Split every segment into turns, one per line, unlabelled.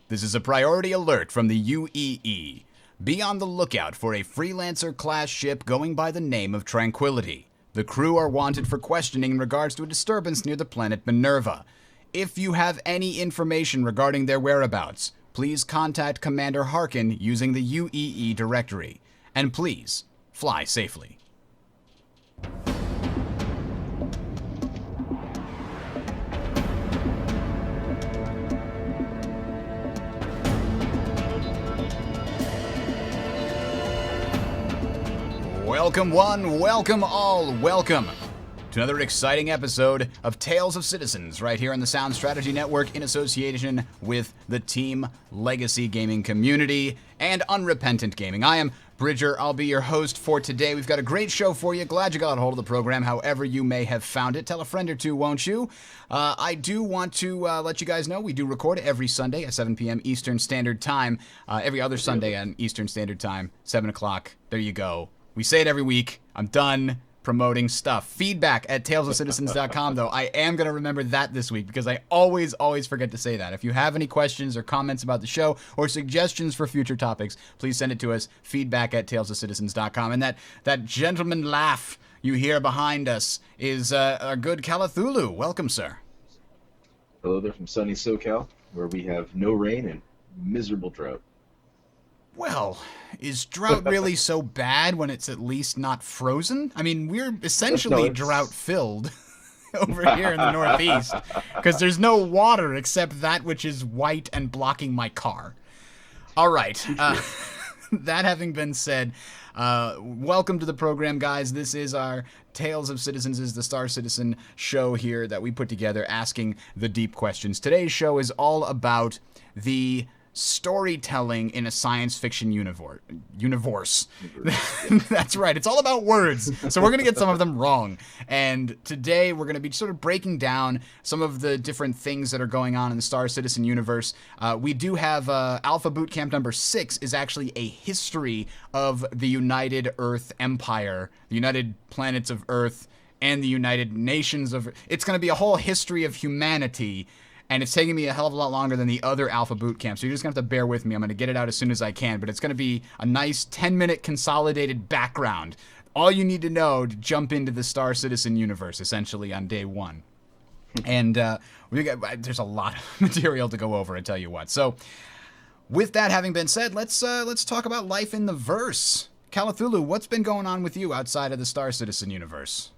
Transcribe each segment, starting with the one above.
This is a priority alert from the UEE. Be on the lookout for a Freelancer-class ship going by the name of Tranquility. The crew are wanted for questioning in regards to a disturbance near the planet Minerva. If you have any information regarding their whereabouts, please contact Commander Harkin using the UEE directory. And please, fly safely. Welcome one, welcome all, welcome to another exciting episode of Tales of Citizens right here on the Sound Strategy Network in association with the Team Legacy Gaming community and Unrepentant Gaming. I am Bridger. I'll be your host for today. We've got a great show for you. Glad you got a hold of the program, however you may have found it. Tell a friend or two, won't you? I do want to let you guys know we do record every Sunday at 7 p.m. Eastern Standard Time. Every other Sunday on Eastern Standard Time, 7 o'clock. There you go. We say it every week. I'm done promoting stuff. Feedback at talesofcitizens.com, though. I am going to remember that this week because I always forget to say that. If you have any questions or comments about the show or suggestions for future topics, please send it to us. Feedback at talesofcitizens.com. And that gentleman laugh you hear behind us is our good Calathulu. Welcome, sir.
Hello there from sunny SoCal, where we have no rain and miserable drought.
Well, is drought really so bad when it's at least not frozen? I mean, we're essentially drought-filled over here in the Northeast because there's no water except that which is white and blocking my car. All right. That having been said, welcome to the program, guys. This is our Tales of Citizens is the Star Citizen show here that we put together asking the deep questions. Today's show is all about the storytelling in a science fiction universe. That's right. It's all about words. So we're going to get some of them wrong. And today we're going to be sort of breaking down some of the different things that are going on in the Star Citizen universe. We do have Alpha Boot Camp number 6 is actually a history of the United Earth Empire, the United Planets of Earth, and the United Nations of... It's going to be a whole history of humanity. And it's taking me a hell of a lot longer than the other Alpha Boot Camp, so you're just going to have to bear with me. I'm going to get it out as soon as I can, but it's going to be a nice 10-minute consolidated background. All you need to know to jump into the Star Citizen universe, essentially, on day one. And there's a lot of material to go over, I tell you what. So, with that having been said, let's talk about life in the verse. Calathulu, what's been going on with you outside of the Star Citizen universe?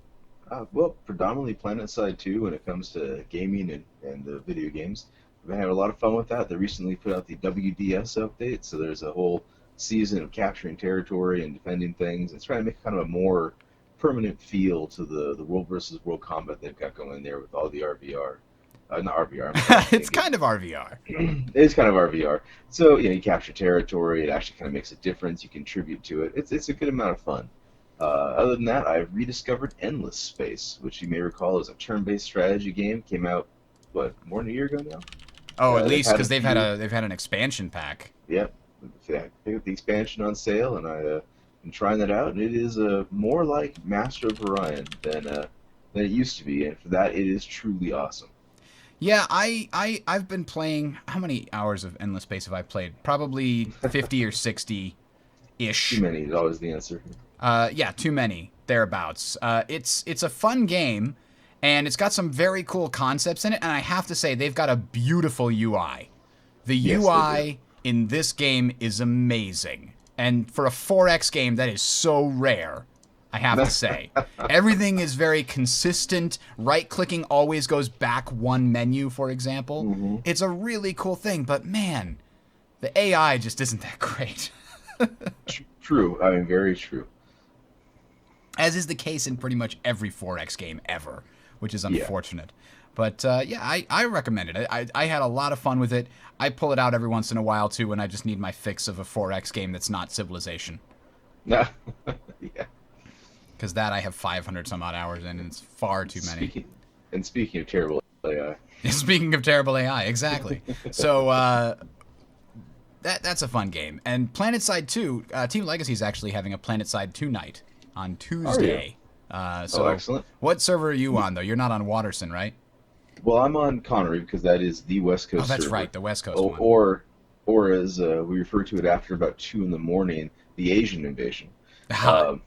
Well, predominantly PlanetSide 2 when it comes to gaming and video games. We've been having a lot of fun with that. They recently put out the WDS update, so there's a whole season of capturing territory and defending things. It's trying to make kind of a more permanent feel to the world versus world combat they've got going there with all the RVR. Not RVR.
It's kind of RVR.
It's kind of RVR. So, you capture territory. It actually kind of makes a difference. You contribute to it. It's a good amount of fun. Other than that, I've rediscovered Endless Space, which you may recall is a turn-based strategy game. Came out, more than a year ago now?
Oh, at least because they've had an expansion pack.
Yep, I picked up the expansion on sale, and I've been trying that out, and it is more like Master of Orion than it used to be, and for that, it is truly awesome.
Yeah, I've been playing. How many hours of Endless Space have I played? Probably 50 or 60-ish.
Too many is always the answer.
Yeah, too many, thereabouts. It's a fun game, and it's got some very cool concepts in it, and I have to say, they've got a beautiful UI. The UI in this game is amazing, and for a 4X game, that is so rare, I have to say. Everything is very consistent. Right-clicking always goes back one menu, for example. Mm-hmm. It's a really cool thing, but man, the AI just isn't that great.
True. I mean, very true.
As is the case in pretty much every 4X game ever, which is unfortunate. Yeah. But, I recommend it. I had a lot of fun with it. I pull it out every once in a while, too, when I just need my fix of a 4X game that's not Civilization.
Yeah.
Because that I have 500-some-odd hours in, and it's far too many.
Speaking of terrible AI.
Speaking of terrible AI, exactly. So, that's a fun game. And PlanetSide 2, Team Legacy is actually having a PlanetSide 2 night on Tuesday. So
excellent.
What server are you on, though? You're not on Waterson, right?
Well, I'm on Connery because that is the West Coast server.
Oh, that's right, the West Coast one.
Or or as we refer to it after about 2 in the morning, the Asian invasion.
Ha.
Um,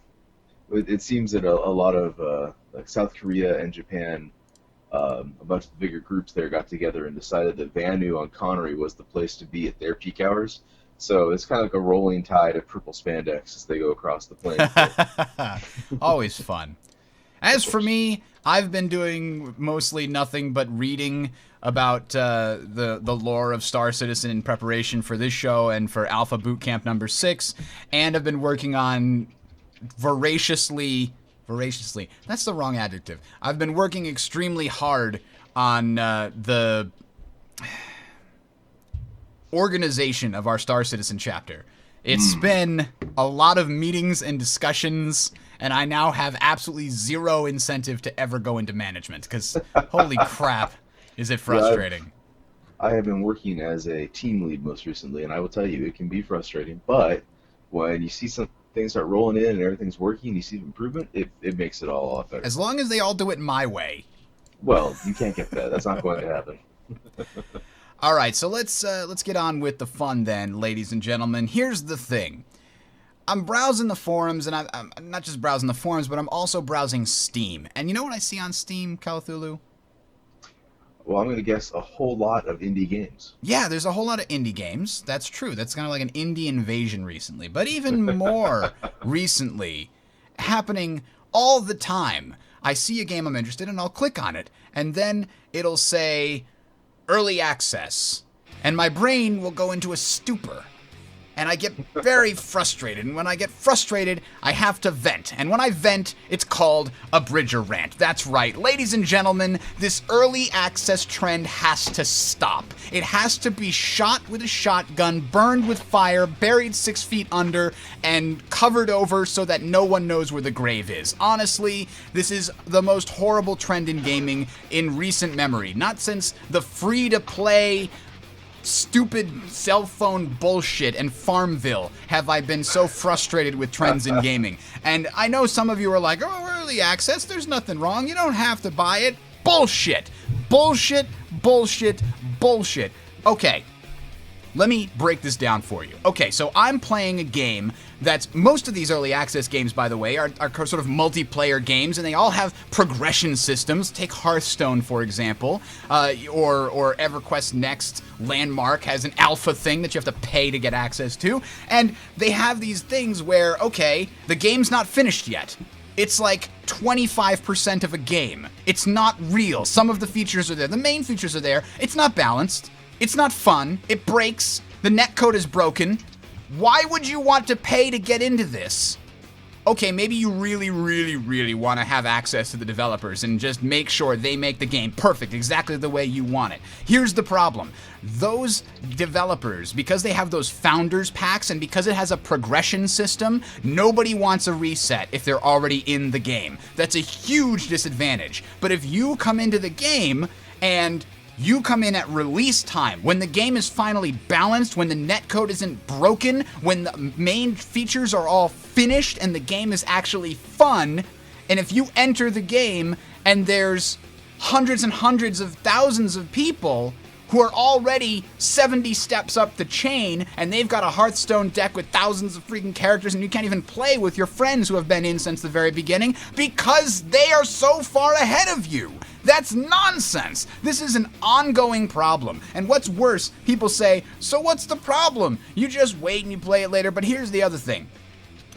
it seems that a lot of like South Korea and Japan, a bunch of the bigger groups there got together and decided that Vanu on Connery was the place to be at their peak hours. So it's kind of like a rolling tide of purple spandex as they go across the plains there.
Always fun. As
Of
for
course.
me, I've been doing mostly nothing but reading about the lore of Star Citizen in preparation for this show and for Alpha Boot Camp number 6, and I've been working on voraciously. That's the wrong adjective. I've been working extremely hard on the organization of our Star Citizen chapter. It's been a lot of meetings and discussions, and I now have absolutely zero incentive to ever go into management, because holy crap, is it
Yeah,
frustrating.
I have been working as a team lead most recently, and I will tell you, it can be frustrating. But when you see some things start rolling in and everything's working, you see improvement, it makes it all a lot better.
As long as they all do it my way.
Well, you can't get that. That's not going to happen.
All right, so let's get on with the fun then, ladies and gentlemen. Here's the thing. I'm browsing the forums, and I'm not just browsing the forums, but I'm also browsing Steam. And you know what I see on Steam, Calathulu?
Well, I'm going to guess a whole lot of indie games.
Yeah, there's a whole lot of indie games. That's true. That's kind of like an indie invasion recently. But even more recently, happening all the time, I see a game I'm interested in, I'll click on it, and then it'll say early access. And my brain will go into a stupor. And I get very frustrated. And when I get frustrated, I have to vent. And when I vent, it's called a Bridger rant. That's right. Ladies and gentlemen, this early access trend has to stop. It has to be shot with a shotgun, burned with fire, buried 6 feet under, and covered over so that no one knows where the grave is. Honestly, this is the most horrible trend in gaming in recent memory. Not since the free-to-play stupid cell phone bullshit and Farmville have I been so frustrated with trends in gaming. And I know some of you are like, oh, early access, there's nothing wrong, you don't have to buy it. Bullshit. Bullshit, bullshit, bullshit. Okay, let me break this down for you. Okay, so I'm playing a game that's, most of these early access games, by the way, are sort of multiplayer games, and they all have progression systems. Take Hearthstone, for example, or EverQuest Next Landmark has an alpha thing that you have to pay to get access to, and they have these things where, okay, the game's not finished yet. It's like 25% of a game. It's not real. Some of the features are there. The main features are there. It's not balanced. It's not fun. It breaks. The netcode is broken. Why would you want to pay to get into this? Okay, maybe you really, really, really want to have access to the developers and just make sure they make the game perfect, exactly the way you want it. Here's the problem. Those developers, because they have those founders packs and because it has a progression system, nobody wants a reset if they're already in the game. That's a huge disadvantage. But if you come into the game and you come in at release time, when the game is finally balanced, when the netcode isn't broken, when the main features are all finished and the game is actually fun, and if you enter the game and there's hundreds and hundreds of thousands of people who are already 70 steps up the chain, and they've got a Hearthstone deck with thousands of freaking characters, and you can't even play with your friends who have been in since the very beginning because they are so far ahead of you. That's nonsense. This is an ongoing problem. And what's worse, people say, so what's the problem? You just wait and you play it later. But here's the other thing.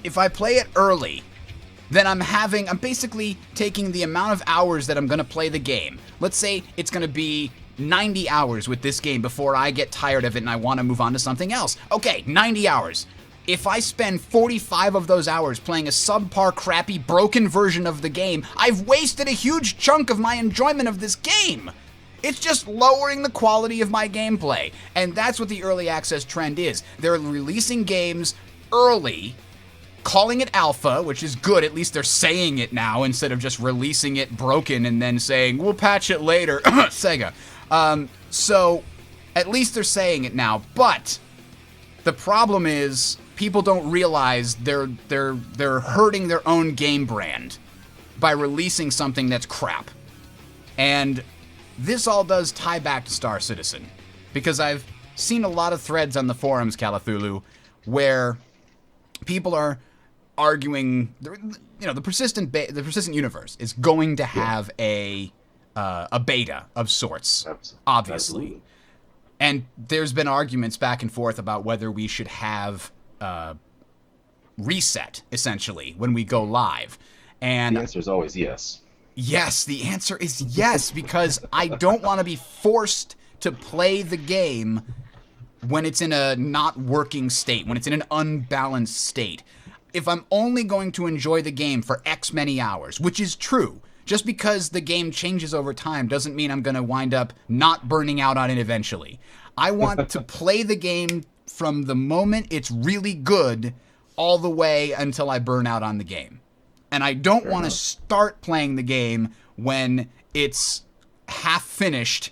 If I play it early, then I'm basically taking the amount of hours that I'm going to play the game. Let's say it's going to be 90 hours with this game before I get tired of it and I want to move on to something else. Okay, 90 hours. If I spend 45 of those hours playing a subpar, crappy, broken version of the game, I've wasted a huge chunk of my enjoyment of this game. It's just lowering the quality of my gameplay. And that's what the early access trend is. They're releasing games early, calling it alpha, which is good. At least they're saying it now instead of just releasing it broken and then saying, we'll patch it later. Sega. So at least they're saying it now. But the problem is people don't realize they're hurting their own game brand by releasing something that's crap. And this all does tie back to Star Citizen, because I've seen a lot of threads on the forums, Calathulu, where people are arguing, the persistent universe is going to have a beta of sorts, obviously.
Absolutely.
And there's been arguments back and forth about whether we should have reset, essentially, when we go live. And
the answer is always yes.
Yes, the answer is yes, because I don't want to be forced to play the game when it's in a not working state, when it's in an unbalanced state. If I'm only going to enjoy the game for X many hours, which is true, just because the game changes over time doesn't mean I'm going to wind up not burning out on it eventually. I want to play the game from the moment it's really good all the way until I burn out on the game. And I don't want to start playing the game when it's half finished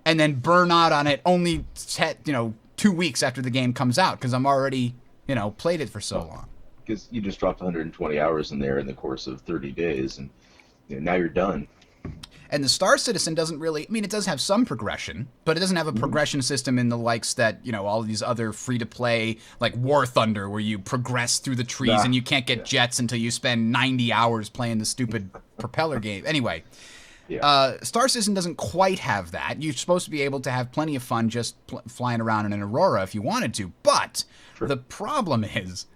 and then burn out on it only 2 weeks after the game comes out because I'm already, played it for so long.
Because you just dropped 120 hours in there in the course of 30 days, and now you're done.
And the Star Citizen doesn't really, it does have some progression, but it doesn't have a progression system in the likes that, all of these other free-to-play, like War Thunder, where you progress through the trees and you can't get jets until you spend 90 hours playing the stupid propeller game. Anyway, Star Citizen doesn't quite have that. You're supposed to be able to have plenty of fun just flying around in an Aurora if you wanted to, but the problem is,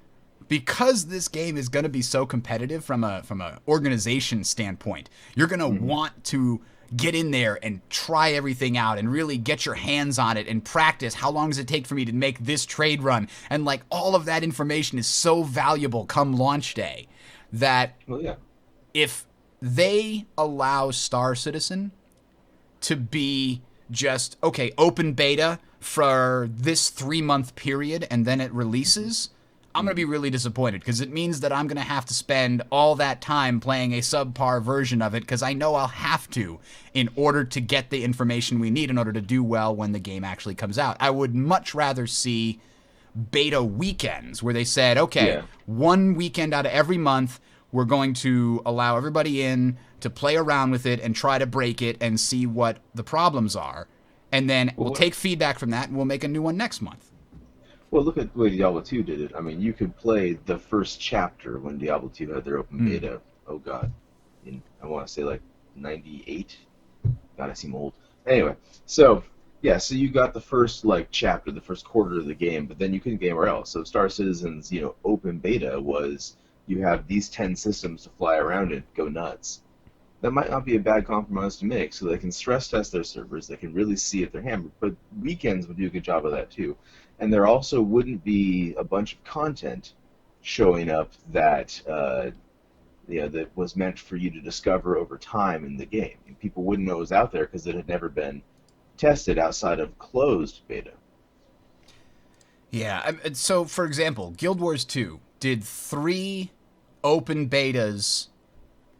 because this game is going to be so competitive from a organization standpoint, you're going to want to get in there and try everything out and really get your hands on it and practice. How long does it take for me to make this trade run? And like all of that information is so valuable come launch day that if they allow Star Citizen to be just, okay, open beta for this 3-month period and then it releases, I'm going to be really disappointed because it means that I'm going to have to spend all that time playing a subpar version of it because I know I'll have to in order to get the information we need in order to do well when the game actually comes out. I would much rather see beta weekends where they said, okay, 1 weekend out of every month, we're going to allow everybody in to play around with it and try to break it and see what the problems are. And then we'll take feedback from that and we'll make a new one next month.
Well, look at the way Diablo 2 did it. You could play the first chapter when Diablo 2 had their open beta. Oh, God. I want to say, 98? God, I seem old. Anyway, so you got the first, chapter, the first quarter of the game, but then you couldn't get anywhere else. So Star Citizen's, open beta was you have these 10 systems to fly around and go nuts. That might not be a bad compromise to make, so they can stress test their servers, they can really see if they're hammered, but weekends would do a good job of that, too. And there also wouldn't be a bunch of content showing up that that was meant for you to discover over time in the game. And people wouldn't know it was out there because it had never been tested outside of closed beta.
Yeah, so for example, Guild Wars 2 did 3 open betas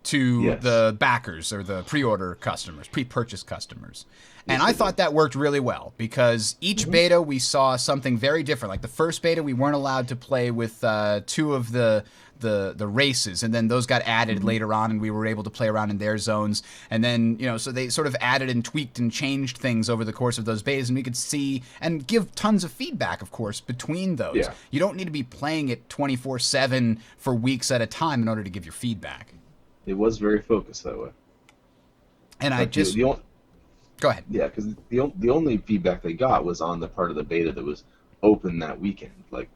to the backers or the pre-order customers, pre-purchase customers. And I thought that worked really well because each beta we saw something very different. Like the first beta, we weren't allowed to play with 2 of the races, and then those got added later on, and we were able to play around in their zones. And then, so they sort of added and tweaked and changed things over the course of those betas, and we could see and give tons of feedback, of course, between those. Yeah. You don't need to be playing it 24/7 for weeks at a time in order to give your feedback.
It was very focused that way.
And go ahead.
Yeah, because the only feedback they got was on the part of the beta that was open that weekend. I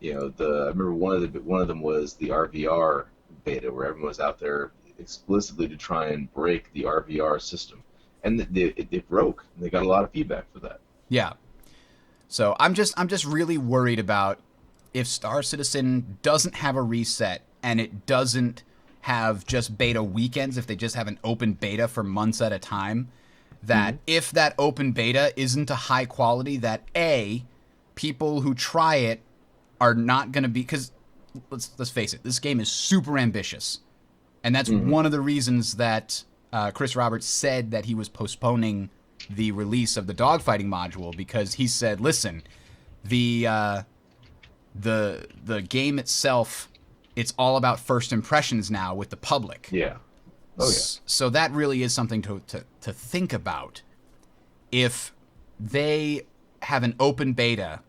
remember one of them was the RVR beta, where everyone was out there explicitly to try and break the RVR system, and it broke. And they got a lot of feedback for that.
Yeah. So I'm just really worried about if Star Citizen doesn't have a reset and it doesn't have just beta weekends, if they just have an open beta for months at a time, that if that open beta isn't a high quality, that people who try it are not going to be, because let's face it, this game is super ambitious, and that's one of the reasons that Chris Roberts said that he was postponing the release of the dogfighting module, because he said, listen, the game itself, it's all about first impressions now with the public.
Yeah. Oh, yeah.
So that really is something to think about. If they have an open beta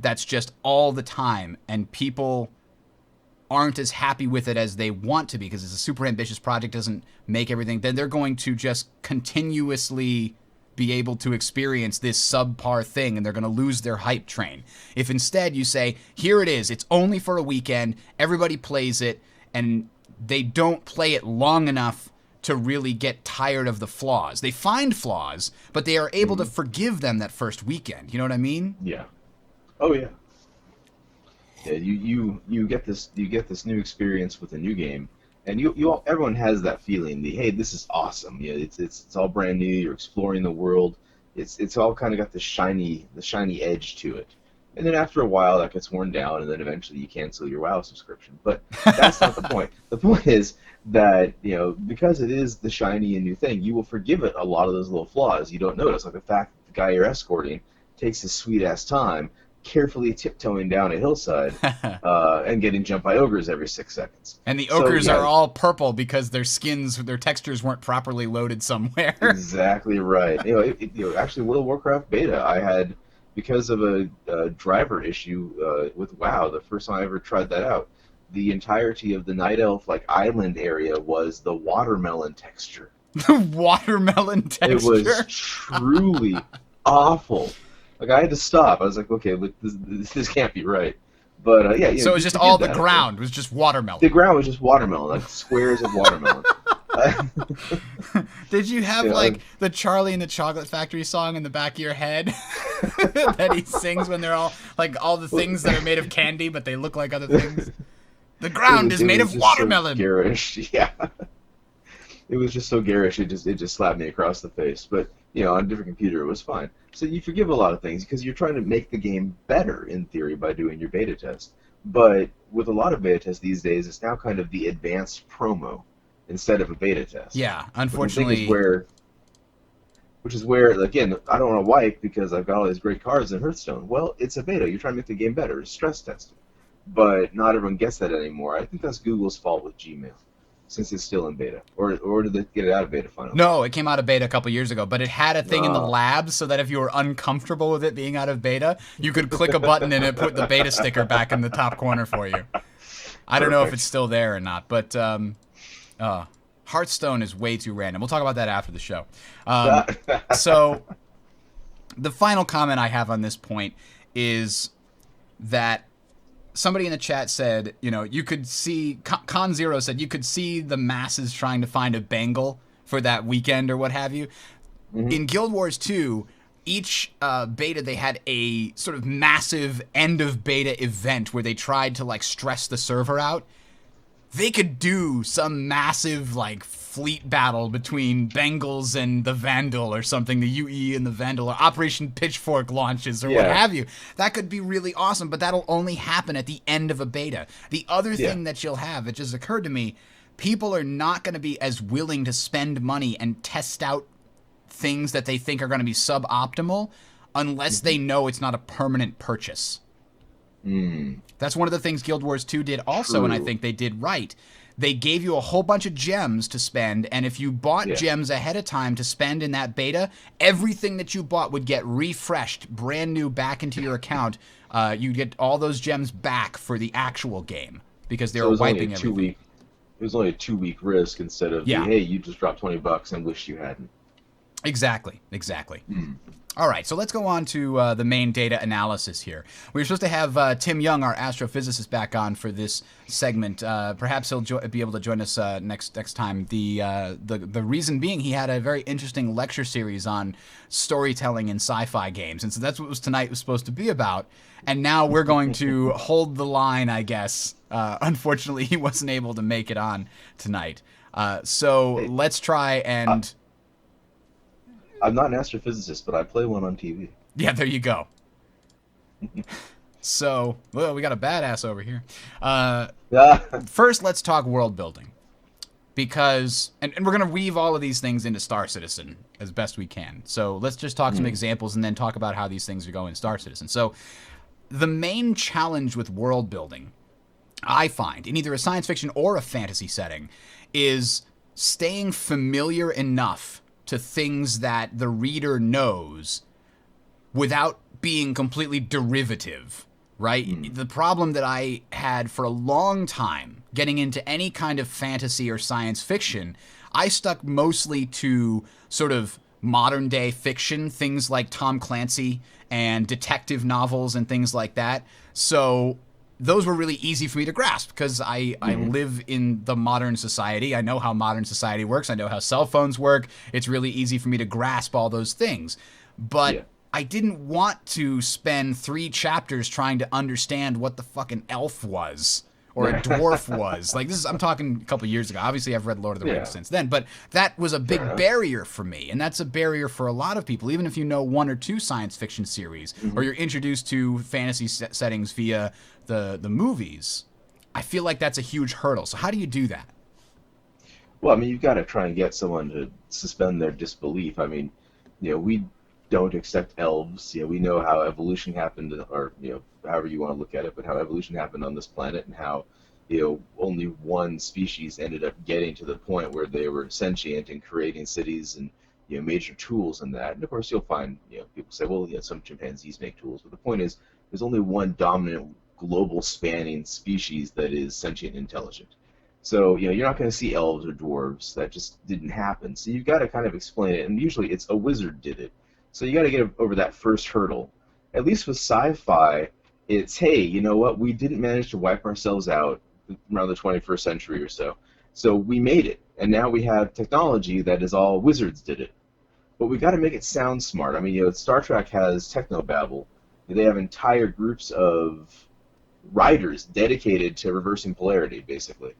that's just all the time, and people aren't as happy with it as they want to be because it's a super ambitious project, doesn't make everything, then they're going to just continuously be able to experience this subpar thing, and they're going to lose their hype train. If instead you say, here it is, it's only for a weekend, everybody plays it, and they don't play it long enough to really get tired of the flaws. They find flaws, but they are able to forgive them that first weekend. You know what I mean?
Yeah. Oh yeah. Yeah, you get this new experience with a new game, and everyone has that feeling. Hey, this is awesome. Yeah, it's all brand new. You're exploring the world. It's all kind of got the shiny edge to it. And then after a while, that gets worn down, and then eventually you cancel your WoW subscription. But that's not the point. The point is that, because it is the shiny and new thing, you will forgive it a lot of those little flaws you don't notice, like the fact that the guy you're escorting takes his sweet ass time carefully tiptoeing down a hillside and getting jumped by ogres every 6 seconds.
And the ogres are all purple because their skins, their textures weren't properly loaded somewhere.
Exactly right. Actually, World of Warcraft beta, I had, because of a driver issue with WoW, the first time I ever tried that out, the entirety of the Night Elf island area was the watermelon texture.
The watermelon texture?
It was truly awful. I had to stop. I was like, okay, but this can't be right. But yeah.
So it was just all the ground was just watermelon.
The ground was just watermelon, squares of watermelon.
Did you have the Charlie and the Chocolate Factory song in the back of your head that he sings when they're all all the things that are made of candy but they look like other things? The ground is made of watermelon.
So garish, yeah. It was just so garish. It just slapped me across the face. But on a different computer, it was fine. So you forgive a lot of things because you're trying to make the game better in theory by doing your beta test. But with a lot of beta tests these days, it's now kind of the advanced promo instead of a beta test.
Yeah, unfortunately.
Which is where, again, I don't want to wipe because I've got all these great cards in Hearthstone. Well, it's a beta. You're trying to make the game better. It's stress tested. But not everyone gets that anymore. I think that's Google's fault with Gmail, since it's still in beta. Or did they get it out of beta finally?
No, it came out of beta a couple years ago, but it had a thing in the labs so that if you were uncomfortable with it being out of beta, you could click a button and it put the beta sticker back in the top corner for you. I don't know if it's still there or not, but Hearthstone is way too random. We'll talk about that after the show. So the final comment I have on this point is that somebody in the chat said, you could see, Con Zero said, you could see the masses trying to find a bangle for that weekend or what have you. Mm-hmm. In Guild Wars 2, each beta, they had a sort of massive end of beta event where they tried to stress the server out. They could do some massive fleet battle between Bengals and the Vandal or something, the UE and the Vandal, or Operation Pitchfork launches or what have you. That could be really awesome, but that'll only happen at the end of a beta. The other thing that you'll have, it just occurred to me, people are not going to be as willing to spend money and test out things that they think are going to be suboptimal unless they know it's not a permanent purchase. That's one of the things Guild Wars 2 did also, and I think they did right. They gave you a whole bunch of gems to spend, and if you bought gems ahead of time to spend in that beta, everything that you bought would get refreshed, brand new, back into your account. You'd get all those gems back for the actual game because they were wiping everything.
It was only a 2-week risk instead of, hey, you just dropped $20 and wish you hadn't.
Exactly. All right, so let's go on to the main data analysis here. We were supposed to have Tim Young, our astrophysicist, back on for this segment. Perhaps he'll be able to join us next time. The reason being, he had a very interesting lecture series on storytelling in sci-fi games, and so that's what tonight was supposed to be about. And now we're going to hold the line, I guess. Unfortunately, he wasn't able to make it on tonight. So let's try and...
I'm not an astrophysicist, but I play one on TV.
Yeah, there you go. So, well, we got a badass over here. First, let's talk world building. Because, and we're going to weave all of these things into Star Citizen as best we can. So let's just talk some examples and then talk about how these things are going in Star Citizen. So the main challenge with world building, I find, in either a science fiction or a fantasy setting, is staying familiar enough to things that the reader knows without being completely derivative, right? The problem that I had for a long time getting into any kind of fantasy or science fiction, I stuck mostly to sort of modern day fiction, things like Tom Clancy and detective novels and things like that. So those were really easy for me to grasp because I live in the modern society. I know how modern society works. I know how cell phones work. It's really easy for me to grasp all those things. But I didn't want to spend 3 chapters trying to understand what the fucking elf was or a dwarf was. Like, I'm talking a couple years ago. Obviously, I've read Lord of the Rings since then, but that was a big barrier for me. And that's a barrier for a lot of people, even if you know 1 or 2 science fiction series or you're introduced to fantasy settings via the movies. I feel like that's a huge hurdle. So how do you do that?
Well, I mean, you've got to try and get someone to suspend their disbelief. I mean, we don't accept elves. We know how evolution happened, or however you want to look at it, but how evolution happened on this planet, and how only one species ended up getting to the point where they were sentient and creating cities and major tools in that. And of course, you'll find people say, well, some chimpanzees make tools, but the point is, there's only one dominant global spanning species that is sentient and intelligent. So, you're not going to see elves or dwarves. That just didn't happen. So you've got to kind of explain it, and usually it's a wizard did it. So you got to get over that first hurdle. At least with sci-fi, it's, hey, you know what? We didn't manage to wipe ourselves out around the 21st century or so. So we made it, and now we have technology that is all wizards did it. But we got to make it sound smart. I mean, Star Trek has technobabble. They have entire groups of writers dedicated to reversing polarity, basically.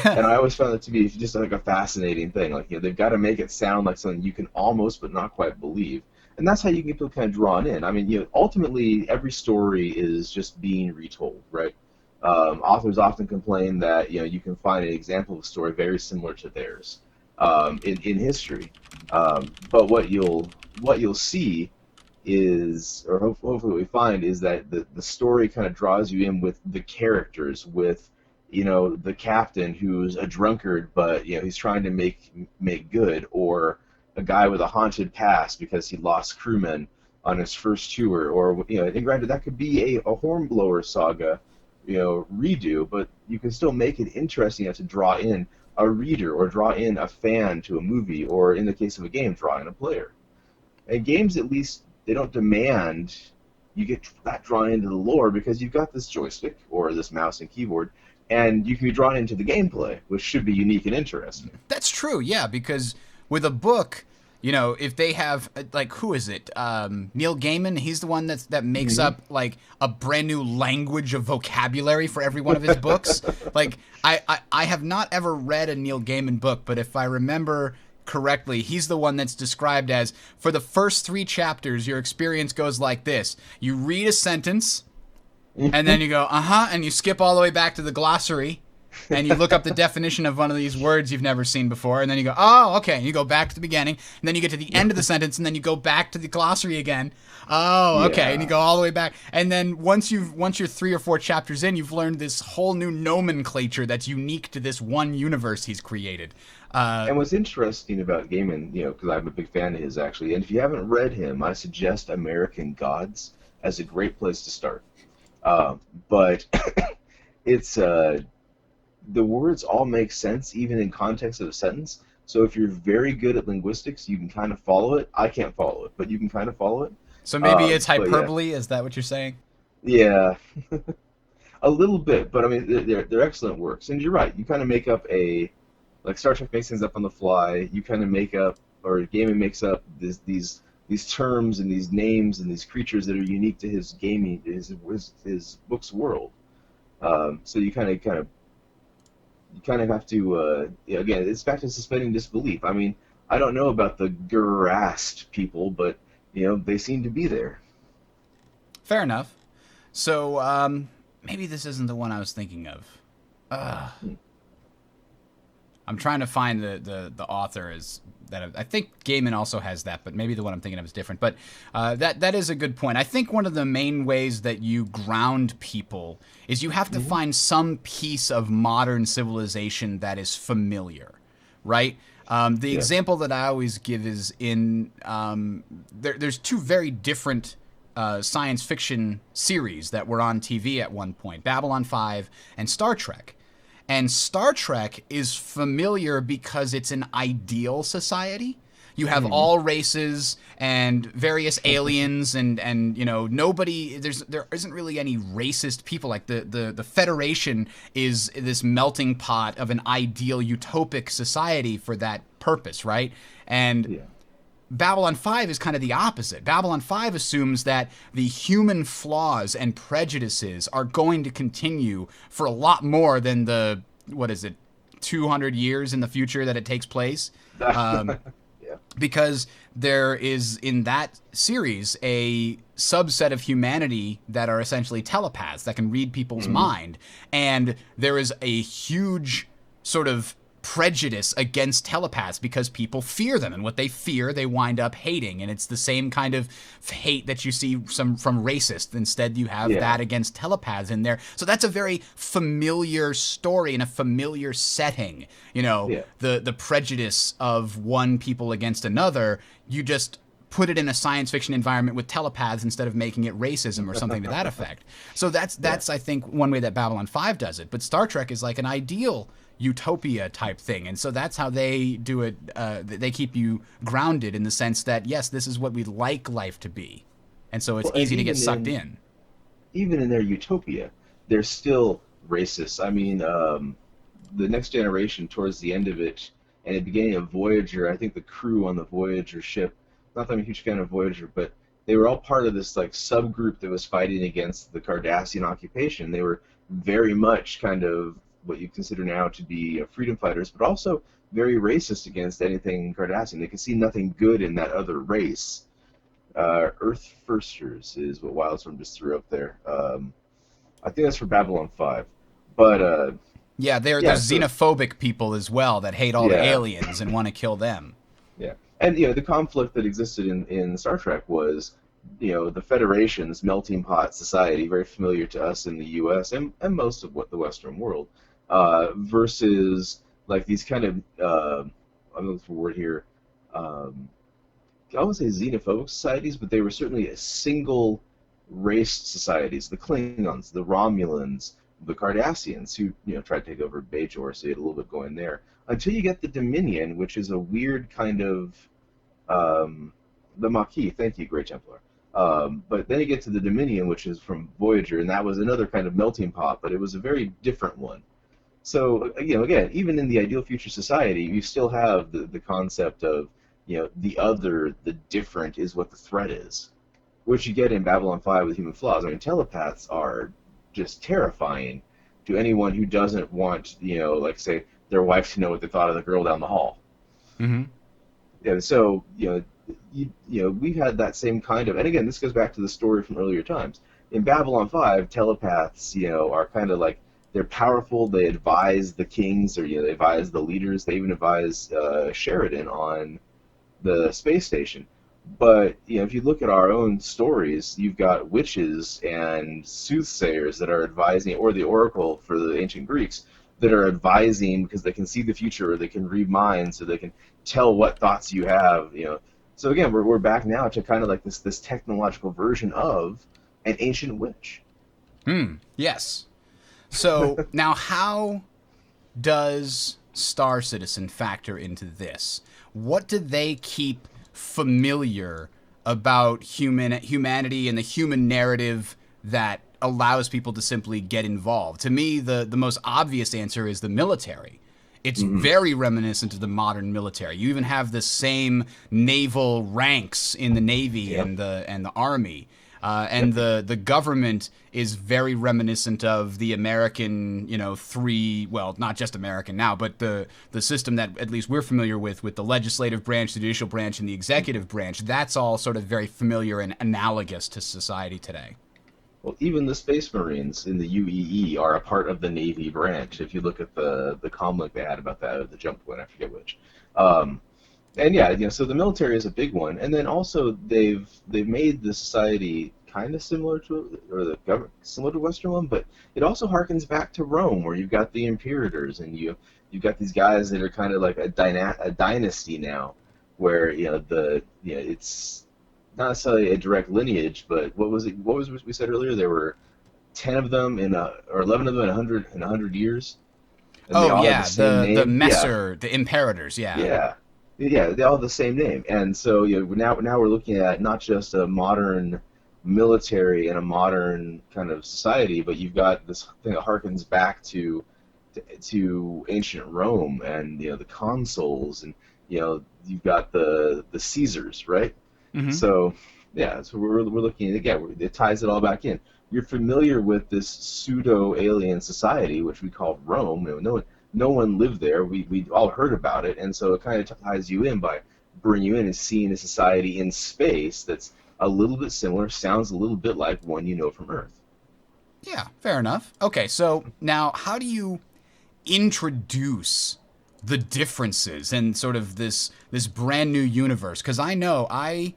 And I always found that to be just like a fascinating thing. Like, they've got to make it sound like something you can almost but not quite believe. And that's how you can get people kind of drawn in. I mean, ultimately, every story is just being retold, right? Authors often complain that, you can find an example of a story very similar to theirs in history. But what you'll see is, or hopefully what we find, is that the story kind of draws you in with the characters, with the captain who's a drunkard, but he's trying to make good, or a guy with a haunted past because he lost crewmen on his first tour, or and granted that could be a hornblower saga, redo, but you can still make it interesting to draw in a reader or draw in a fan to a movie, or in the case of a game, draw in a player. And games, at least, they don't demand you get that drawn into the lore because you've got this joystick or this mouse and keyboard, and you can be drawn into the gameplay, which should be unique and interesting.
That's true, yeah, because with a book, if they have, like, who is it? Neil Gaiman, he's the one that makes up, like, a brand new language of vocabulary for every one of his books. Like, I have not ever read a Neil Gaiman book, but if I remember correctly, he's the one that's described as, for the first 3 chapters, your experience goes like this. You read a sentence, and then you go, and you skip all the way back to the glossary, and you look up the definition of one of these words you've never seen before, and then you go, oh, okay, and you go back to the beginning, and then you get to the end of the sentence, and then you go back to the glossary again. Oh, okay, and you go all the way back, and then once you're 3 or 4 chapters in, you've learned this whole new nomenclature that's unique to this one universe he's created.
And what's interesting about Gaiman, because I'm a big fan of his, actually, and if you haven't read him, I suggest American Gods as a great place to start. But it's the words all make sense even in context of a sentence. So if you're very good at linguistics, you can kind of follow it. I can't follow it, but you can kind of follow it.
So maybe it's hyperbole. Is that what you're saying?
Yeah, a little bit. But I mean, they're excellent works. And you're right. You kind of make up like Star Trek makes things up on the fly. You kind of make up, or Gaiman makes up these terms and these names and these creatures that are unique to his gaming, his book's world. So you kind of have to, again, it's back to suspending disbelief. I mean, I don't know about the Gurast people, but they seem to be there.
Fair enough. So maybe this isn't the one I was thinking of. I'm trying to find the author I think Gaiman also has that, but maybe the one I'm thinking of is different. But that is a good point. I think one of the main ways that you ground people is you have to find some piece of modern civilization that is familiar, right? The
Yeah.
example that I always give is in there's two very different science fiction series that were on TV at one point: Babylon 5 and Star Trek. And Star Trek is familiar because it's an ideal society. You have
Hmm.
all races and various aliens, and nobody, there isn't really any racist people. Like the Federation is this melting pot of an ideal utopic society for that purpose, right? And
Yeah.
Babylon 5 is kind of the opposite. Babylon 5 assumes that the human flaws and prejudices are going to continue for a lot more than the, what is it, 200 years in the future that it takes place. Um,
Yeah.
because there is in that series a subset of humanity that are essentially telepaths that can read people's
Hmm.
mind, and there is a huge sort of prejudice against telepaths because people fear them, and what they fear they wind up hating, and it's the same kind of hate that you see from racists. Instead you have
Yeah.
that against telepaths in there, so that's a very familiar story in a familiar setting.
Yeah.
The prejudice of one people against another, you just put it in a science fiction environment with telepaths instead of making it racism or something to that effect. So that's
Yeah.
that's I think one way that Babylon 5 does it. But Star Trek is like an ideal utopia type thing, and so that's how they do it. They keep you grounded in the sense that yes, this is what we'd like life to be, and so it's
Well, and
easy to get sucked in.
even in their utopia, they're still racist. I mean, the Next Generation, towards the end of it, and at the beginning of Voyager, I think the crew on the Voyager ship, not that I'm a huge fan of Voyager, but they were all part of this like subgroup that was fighting against the Cardassian occupation. They were very much kind of what you consider now to be freedom fighters, but also very racist against anything Cardassian. They could see nothing good in that other race. Earth Firsters is what Wildstorm just threw up there. I think that's for Babylon 5. But
Yeah,
yeah,
there's
so
xenophobic people as well that hate all the
yeah,
aliens and want to kill them.
yeah, and the conflict that existed in Star Trek was the Federation's melting pot society, very familiar to us in the U.S. and most of what the Western world, versus like these kind of I'm looking for a word here. Um, I wouldn't say xenophobic societies, but they were certainly a single race societies. The Klingons, the Romulans, the Cardassians, who tried to take over Bajor, so you had a little bit going there. Until you get the Dominion, which is a weird kind of the Maquis. Thank you, Great Templar. But then you get to the Dominion, which is from Voyager, and that was another kind of melting pot, but it was a very different one. So again, even in the ideal future society, you still have the concept of the other, the different is what the threat is, which you get in Babylon 5 with human flaws. I mean, telepaths are just terrifying to anyone who doesn't want like say their wife to know what they thought of the girl down the hall.
Mm-hmm.
Yeah, so we've had that same kind of, and again, this goes back to the story from earlier times. In Babylon 5, telepaths, are kind of like they're powerful. They advise the kings, or they advise the leaders. They even advise Sheridan on the space station. But if you look at our own stories, you've got witches and soothsayers that are advising, or the oracle for the ancient Greeks that are advising because they can see the future, or they can read minds, so they can tell what thoughts you have. So again, we're back now to kind of like this technological version of an ancient witch.
Yes. So now, how does Star Citizen factor into this? What do they keep familiar about humanity and the human narrative that allows people to simply get involved? To me, the most obvious answer is the military. It's
Hmm.
very reminiscent of the modern military. You even have the same naval ranks in the Navy
Yep.
and the Army. And
Yep.
the government is very reminiscent of the American, well, not just American now, but the system that at least we're familiar with the legislative branch, the judicial branch, and the executive branch. That's all sort of very familiar and analogous to society today.
Well, even the Space Marines in the UEE are a part of the Navy branch. If you look at the comic they had about that, or the Jump one, I forget which. Um, and yeah, so the military is a big one, and then also they've made the society kind of similar to, or the government similar to Western one, but it also harkens back to Rome, where you've got the Imperators, and you've got these guys that are kind of like a dynasty now, where it's not necessarily a direct lineage, but what was it? What was we said earlier? There were 10 of them or 11 of them in 100 years, and they
Oh
all have the
yeah,
same
the
name. Yeah,
Messer, the Imperators, yeah.
yeah, yeah. They all have the same name, and so now we're looking at not just a modern military and a modern kind of society, but you've got this thing that harkens back to ancient Rome, and the consuls, and you've got the Caesars, right?
Hmm.
So yeah, so we're looking at, again, it ties it all back in. You're familiar with this pseudo alien society, which we call Rome. No one lived there. We all heard about it, and so it kind of ties you in by bringing you in and seeing a society in space that's a little bit similar, sounds a little bit like one you know from Earth.
Yeah, fair enough. Okay, so now how do you introduce the differences and sort of this brand new universe? Because I know I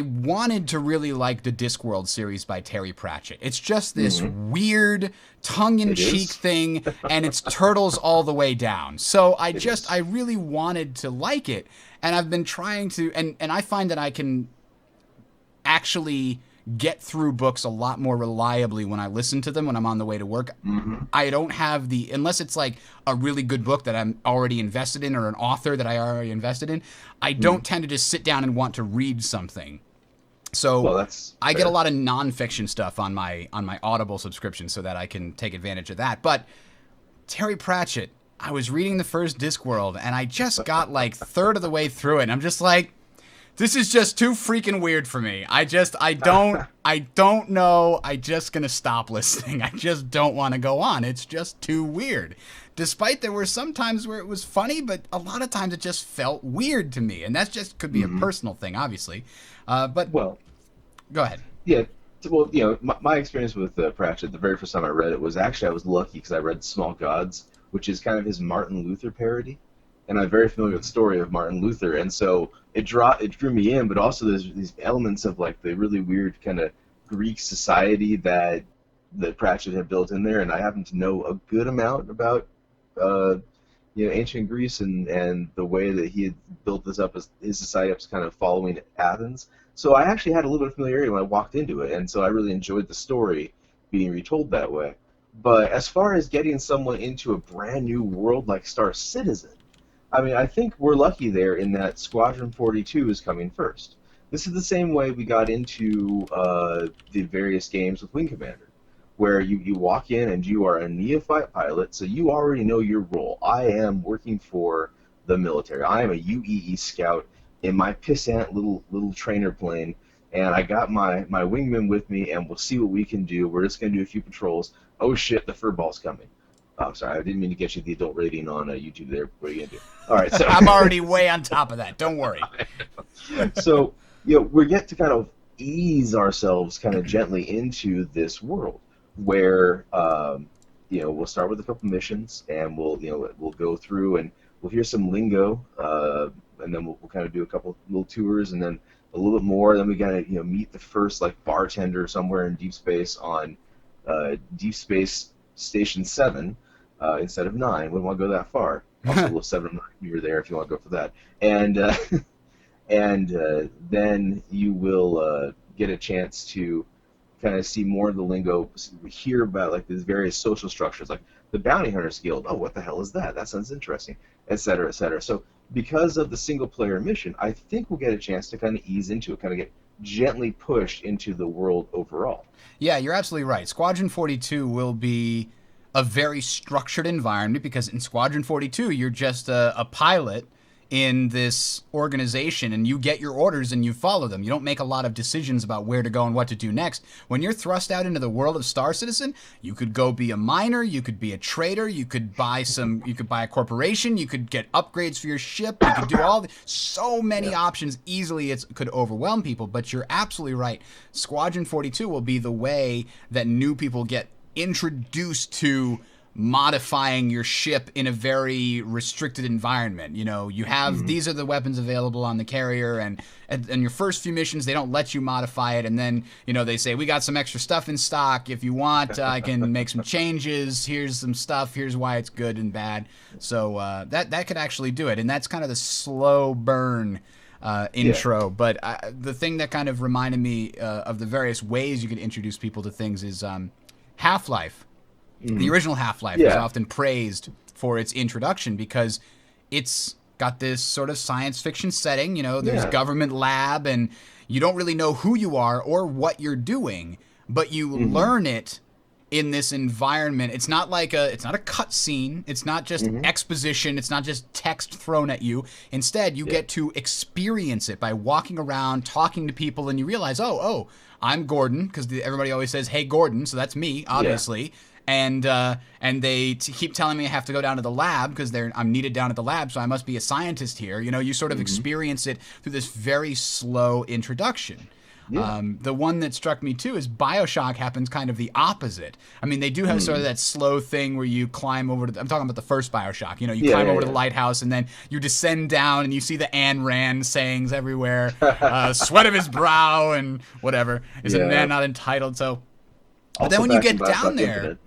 wanted to really like the Discworld series by Terry Pratchett. It's just this
Hmm.
weird
It
tongue-in-cheek
is.
thing, and it's turtles all the way down. So
It is.
I really wanted to like it, and I've been trying to, and I find that I can actually get through books a lot more reliably when I listen to them when I'm on the way to work.
Hmm.
I don't have unless it's like a really good book that I'm already invested in or an author that I already invested in, I
Hmm.
don't tend to just sit down and want to read something. So
Well, that's
I get a
fair.
lot of nonfiction stuff on my Audible subscription so that I can take advantage of that. But Terry Pratchett, I was reading the first Discworld and I just got like third of the way through it and I'm just like, this is just too freaking weird for me. I don't know. I just gonna stop listening. I just don't want to go on. It's just too weird. Despite there were some times where it was funny, but a lot of times it just felt weird to me, and that's just could be a
Hmm.
personal thing, obviously. But
Well,
go ahead.
yeah. Well, my experience with Pratchett, the very first time I read it was actually, I was lucky because I read Small Gods, which is kind of his Martin Luther parody, and I'm very familiar with the story of Martin Luther, and so it drew me in, but also there's these elements of like the really weird kind of Greek society that Pratchett had built in there, and I happen to know a good amount about uh, ancient Greece, and the way that he had built this up, as his society up, as kind of following Athens. So I actually had a little bit of familiarity when I walked into it, and so I really enjoyed the story being retold that way. But as far as getting someone into a brand new world like Star Citizen, I mean, I think we're lucky there in that Squadron 42 is coming first. This is the same way we got into the various games with Wing Commander, where you walk in and you are a neophyte pilot, so you already know your role. I am working for the military. I am a UEE scout in my pissant little trainer plane, and I got my wingman with me, and we'll see what we can do. We're just gonna do a few patrols. Oh shit, the furball's coming. Oh, sorry, I didn't mean to get you the adult rating on YouTube there. What are you gonna do? All right, so
I'm already way on top of that. Don't worry.
so we get to kind of ease ourselves kind of gently into this world where we'll start with a couple missions, and we'll go through and we'll hear some lingo, and then we'll kind of do a couple little tours, and then a little bit more. Then we gotta meet the first like bartender somewhere in deep space on Deep Space Station 7 instead of 9. Wouldn't want to go that far. Also, little 7 of 9, you're there if you want to go for that. And then you will get a chance to kind of see more of the lingo, hear about like these various social structures, like the Bounty Hunters Guild. Oh, what the hell is that? That sounds interesting, et cetera, et cetera. So because of the single player mission, I think we'll get a chance to kind of ease into it, kind of get gently pushed into the world overall.
Yeah, you're absolutely right. Squadron 42 will be a very structured environment because in Squadron 42, you're just a pilot in this organization and you get your orders and you follow them. You don't make a lot of decisions about where to go and what to do next. When you're thrust out into the world of Star Citizen, you could go be a miner, you could be a trader, you could buy a corporation, you could get upgrades for your ship, you could do so many
Yeah.
options easily it could overwhelm people, but you're absolutely right. Squadron 42 will be the way that new people get introduced to modifying your ship in a very restricted environment. You know, you have these are the weapons available on the carrier, and your first few missions they don't let you modify it, and then you know they say we got some extra stuff in stock. If you want, I can make some changes. Here's some stuff. Here's why it's good and bad. So that could actually do it, and that's kind of the slow burn intro. But the thing that kind of reminded me of the various ways you could introduce people to things is Half-Life. The original Half-Life is often praised for its introduction because it's got this sort of science fiction setting. You know, there's government lab, and you don't really know who you are or what you're doing, but you learn it in this environment. It's not like it's not a cutscene. It's not just exposition. It's not just text thrown at you. Instead, you get to experience it by walking around, talking to people, and you realize, oh, I'm Gordon, because everybody always says, "Hey, Gordon," so that's me, obviously. Yeah. And they keep telling me I have to go down to the lab because I'm needed down at the lab, so I must be a scientist here. You know, you sort of experience it through this very slow introduction. Yeah. The one that struck me too is BioShock happens kind of the opposite. I mean, they do have sort of that slow thing where you climb over to I'm talking about the first BioShock. You know, you climb over to the lighthouse and then you descend down and you see the Ayn Rand sayings everywhere, sweat of his brow and whatever. Is a man not entitled? So, but then when you get down there.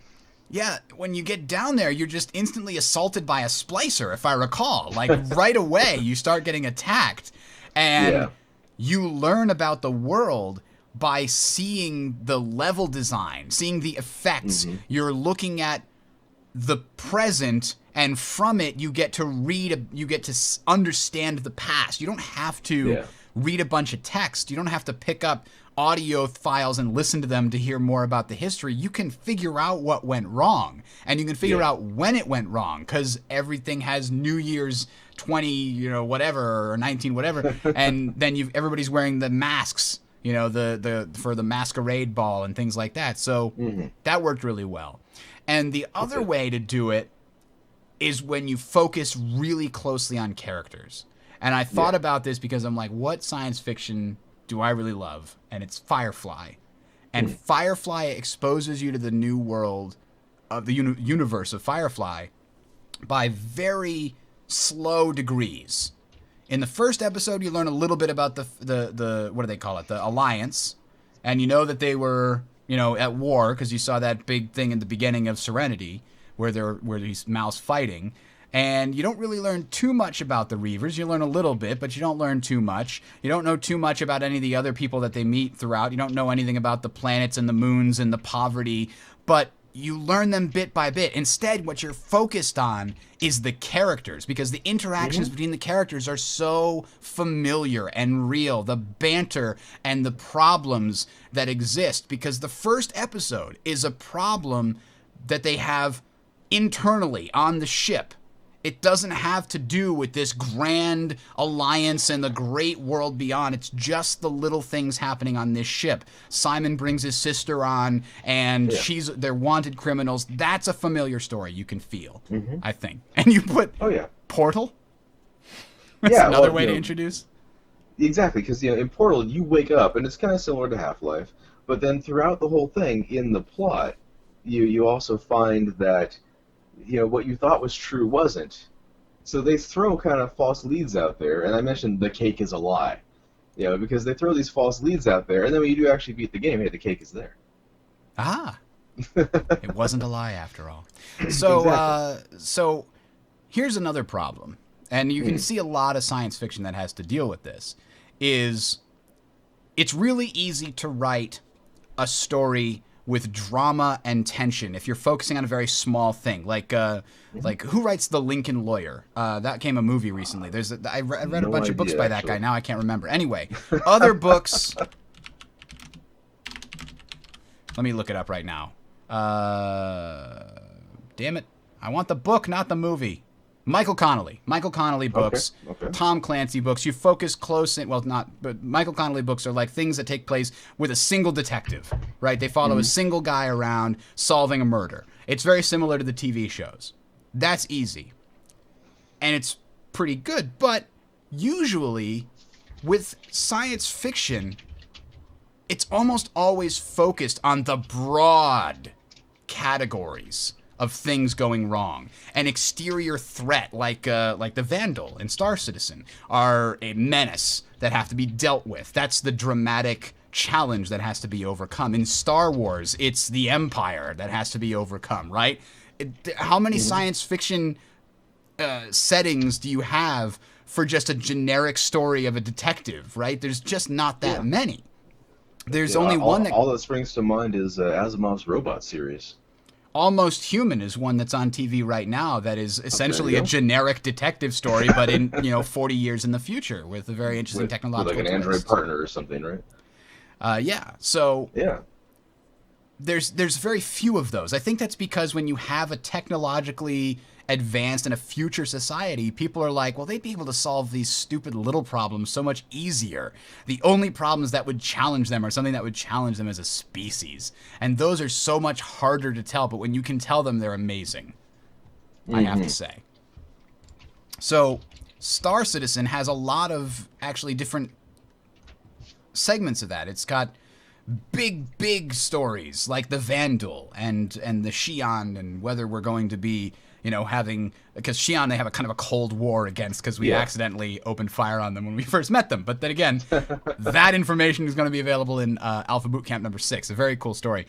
Yeah, when you get down there, you're just instantly assaulted by a splicer, if I recall. Like, right away, you start getting attacked. And you learn about the world by seeing the level design, seeing the effects. You're looking at the present, and from it, you get to understand the past. You don't have to read a bunch of text. You don't have to pick up audio files and listen to them to hear more about the history. You can figure out what went wrong, and you can figure out when it went wrong, because everything has New Year's 20, you know, whatever, or 19, whatever, and then everybody's wearing the masks, you know, the for the masquerade ball and things like that. So that worked really well. And the other way to do it is when you focus really closely on characters. And I thought about this because I'm like, what science fiction do I really love? And it's Firefly. And Firefly exposes you to the new world of the universe of Firefly by very slow degrees. In the first episode, you learn a little bit about the what do they call it? The Alliance. And you know that they were, you know, at war because you saw that big thing in the beginning of Serenity where these mouse fighting. And you don't really learn too much about the Reavers. You learn a little bit, but you don't learn too much. You don't know too much about any of the other people that they meet throughout. You don't know anything about the planets and the moons and the poverty, but you learn them bit by bit. Instead, what you're focused on is the characters, because the interactions between the characters are so familiar and real. The banter and the problems that exist, because the first episode is a problem that they have internally on the ship. It doesn't have to do with this grand alliance and the great world beyond. It's just the little things happening on this ship. Simon brings his sister on, and they're wanted criminals. That's a familiar story you can feel, I think. And you put Portal? That's another way to introduce.
Exactly, because in Portal, you wake up, and it's kind of similar to Half-Life, but then throughout the whole thing, in the plot, you also find that what you thought was true wasn't. So they throw kind of false leads out there, and I mentioned the cake is a lie. Because they throw these false leads out there, and then when you do actually beat the game, hey, the cake is there.
Ah. It wasn't a lie after all. So, so here's another problem, and you can see a lot of science fiction that has to deal with this, is it's really easy to write a story with drama and tension if you're focusing on a very small thing, like who writes The Lincoln Lawyer? That came a movie recently. I read a bunch of books by that guy. Now I can't remember. Anyway, other books. Let me look it up right now. Damn it! I want the book, not the movie. Michael Connelly books, Tom Clancy books. You focus close in, but Michael Connelly books are like things that take place with a single detective, right? They follow a single guy around solving a murder. It's very similar to the TV shows. That's easy. And it's pretty good, but usually with science fiction, it's almost always focused on the broad categories of things going wrong. An exterior threat like the Vandal in Star Citizen are a menace that have to be dealt with. That's the dramatic challenge that has to be overcome. In Star Wars, it's the Empire that has to be overcome, right? How many science fiction settings do you have for just a generic story of a detective, right? There's just not that many. There's only one that...
All that springs to mind is Asimov's Robot series.
Almost Human is one that's on TV right now that is essentially a generic detective story, but in 40 years in the future with a very interesting technological
with like an Android partner or something, right?
Yeah. So
yeah,
there's very few of those. I think that's because when you have a technologically advanced and a future society, people are like, well, they'd be able to solve these stupid little problems so much easier. The only problems that would challenge them are something that would challenge them as a species. And those are so much harder to tell, but when you can tell them, they're amazing. I have to say. So Star Citizen has a lot of actually different segments of that. It's got big stories like the Vandal and the Xi'an, and whether we're going to be having, because Xi'an they have a kind of a cold war against because we accidentally opened fire on them when we first met them. But then again, that information is going to be available in Alpha Bootcamp number 6. A very cool story.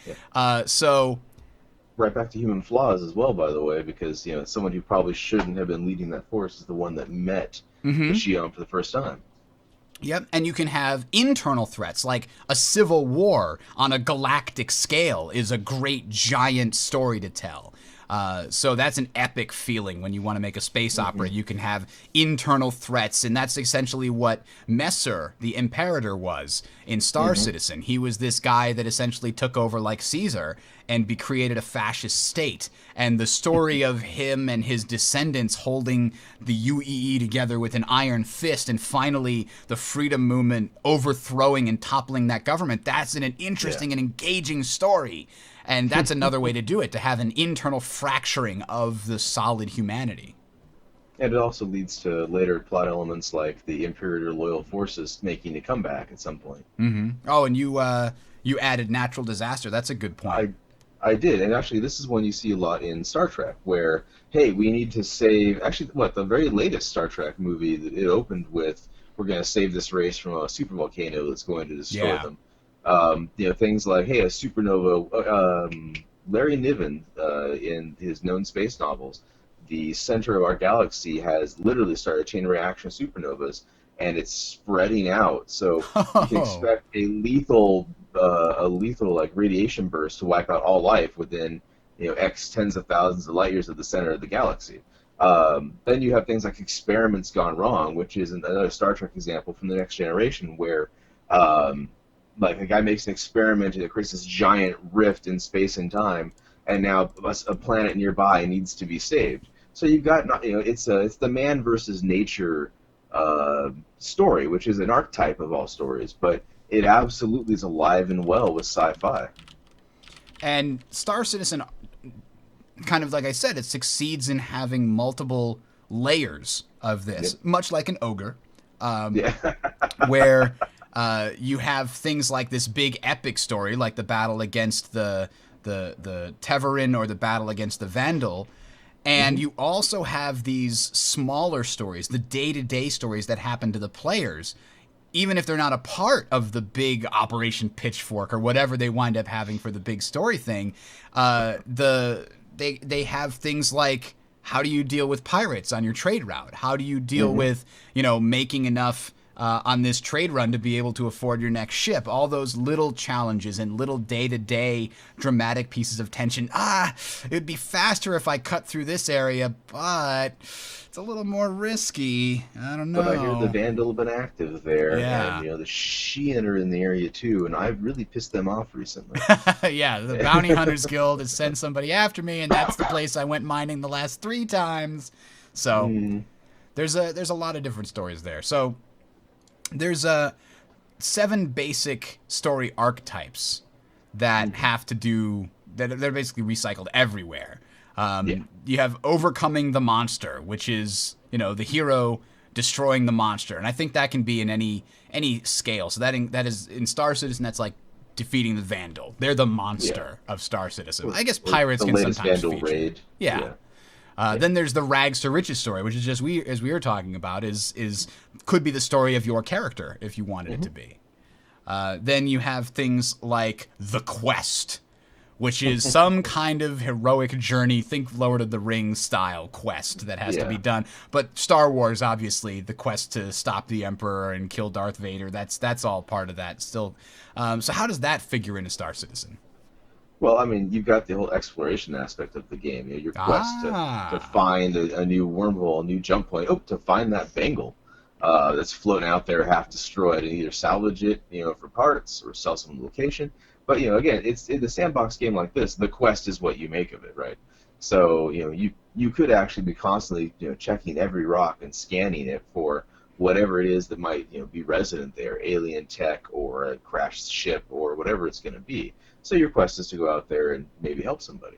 So
right back to human flaws as well, by the way, because someone who probably shouldn't have been leading that force is the one that met the Xi'an for the first time.
Yep, and you can have internal threats, like a civil war on a galactic scale is a great giant story to tell. So that's an epic feeling when you want to make a space opera. You can have internal threats, and that's essentially what Messer, the Imperator, was in Star Citizen. He was this guy that essentially took over like Caesar and created a fascist state. And the story of him and his descendants holding the UEE together with an iron fist and finally the freedom movement overthrowing and toppling that government, that's an interesting and engaging story. And that's another way to do it, to have an internal fracturing of the solid humanity.
And it also leads to later plot elements like the Imperator loyal forces making a comeback at some point.
Oh, and you added natural disaster. That's a good point.
I did, and actually this is one you see a lot in Star Trek, where, hey, we need to save... Actually, the very latest Star Trek movie, it opened with, we're going to save this race from a supervolcano that's going to destroy them. Things like, hey, a supernova. Larry Niven, in his known space novels, the center of our galaxy has literally started a chain reaction of supernovas, and it's spreading out. So you can expect a lethal like radiation burst to wipe out all life within X tens of thousands of light years of the center of the galaxy. Then you have things like experiments gone wrong, which is another Star Trek example from the Next Generation, where like a guy makes an experiment and it creates this giant rift in space and time, and now a planet nearby needs to be saved. So you've got it's the man versus nature story, which is an archetype of all stories, but it absolutely is alive and well with sci-fi.
And Star Citizen, kind of like I said, it succeeds in having multiple layers of this, much like an ogre, where you have things like this big epic story, like the battle against the Teverin or the battle against the Vandal. And you also have these smaller stories, the day-to-day stories that happen to the players, even if they're not a part of the big Operation Pitchfork or whatever they wind up having for the big story thing. They have things like, how do you deal with pirates on your trade route? How do you deal with, making enough on this trade run to be able to afford your next ship? All those little challenges and little day-to-day dramatic pieces of tension. It would be faster if I cut through this area, but it's a little more risky. I don't know.
But I hear the Vandal have been active there, and the Xi'an are in the area too, and I've really pissed them off recently.
Yeah, the Bounty Hunters Guild has sent somebody after me, and that's the place I went mining the last 3 times. So there's a lot of different stories there. So there's 7 basic story archetypes that have to do that. They're basically recycled everywhere. You have overcoming the monster, which is the hero destroying the monster, and I think that can be in any scale. So that is in Star Citizen. That's like defeating the Vandal. They're the
Yeah.
monster of Star Citizen. I guess
Or
pirates
the
can
latest
sometimes
Vandal
feature.
raid.
Yeah.
Yeah.
Then there's the rags to riches story, which is just as we were talking about, is could be the story of your character if you wanted it to be. Then you have things like the Quest, which is some kind of heroic journey, think Lord of the Rings style quest that has to be done. But Star Wars, obviously, the quest to stop the Emperor and kill Darth Vader, that's all part of that still. So how does that figure into Star Citizen?
Well, I mean, you've got the whole exploration aspect of the game. You know, your quest to
Ah.
find a new wormhole, a new jump point. Oh, to find that bangle that's floating out there, half destroyed, and either salvage it, for parts or sell some location. But again, it's in the sandbox game like this. The quest is what you make of it, right? So you could actually be constantly checking every rock and scanning it for whatever it is that might be resident there, alien tech or a crashed ship or whatever it's going to be. So your quest is to go out there and maybe help somebody.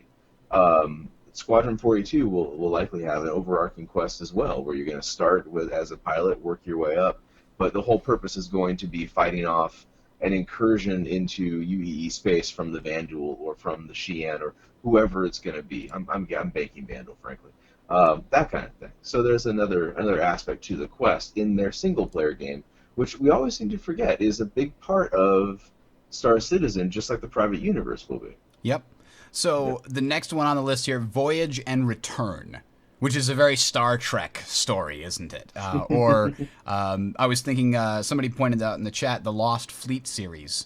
Squadron 42 will likely have an overarching quest as well, where you're going to start with as a pilot, work your way up, but the whole purpose is going to be fighting off an incursion into UEE space from the Vandal or from the Xi'an or whoever it's going to be. I'm banking Vandal, frankly. That kind of thing. So there's another aspect to the quest in their single player game, which we always seem to forget is a big part of Star Citizen, just like the private universe will be.
Yep. So the next one on the list here, Voyage and Return, which is a very Star Trek story, isn't it? I was thinking, somebody pointed out in the chat, the Lost Fleet series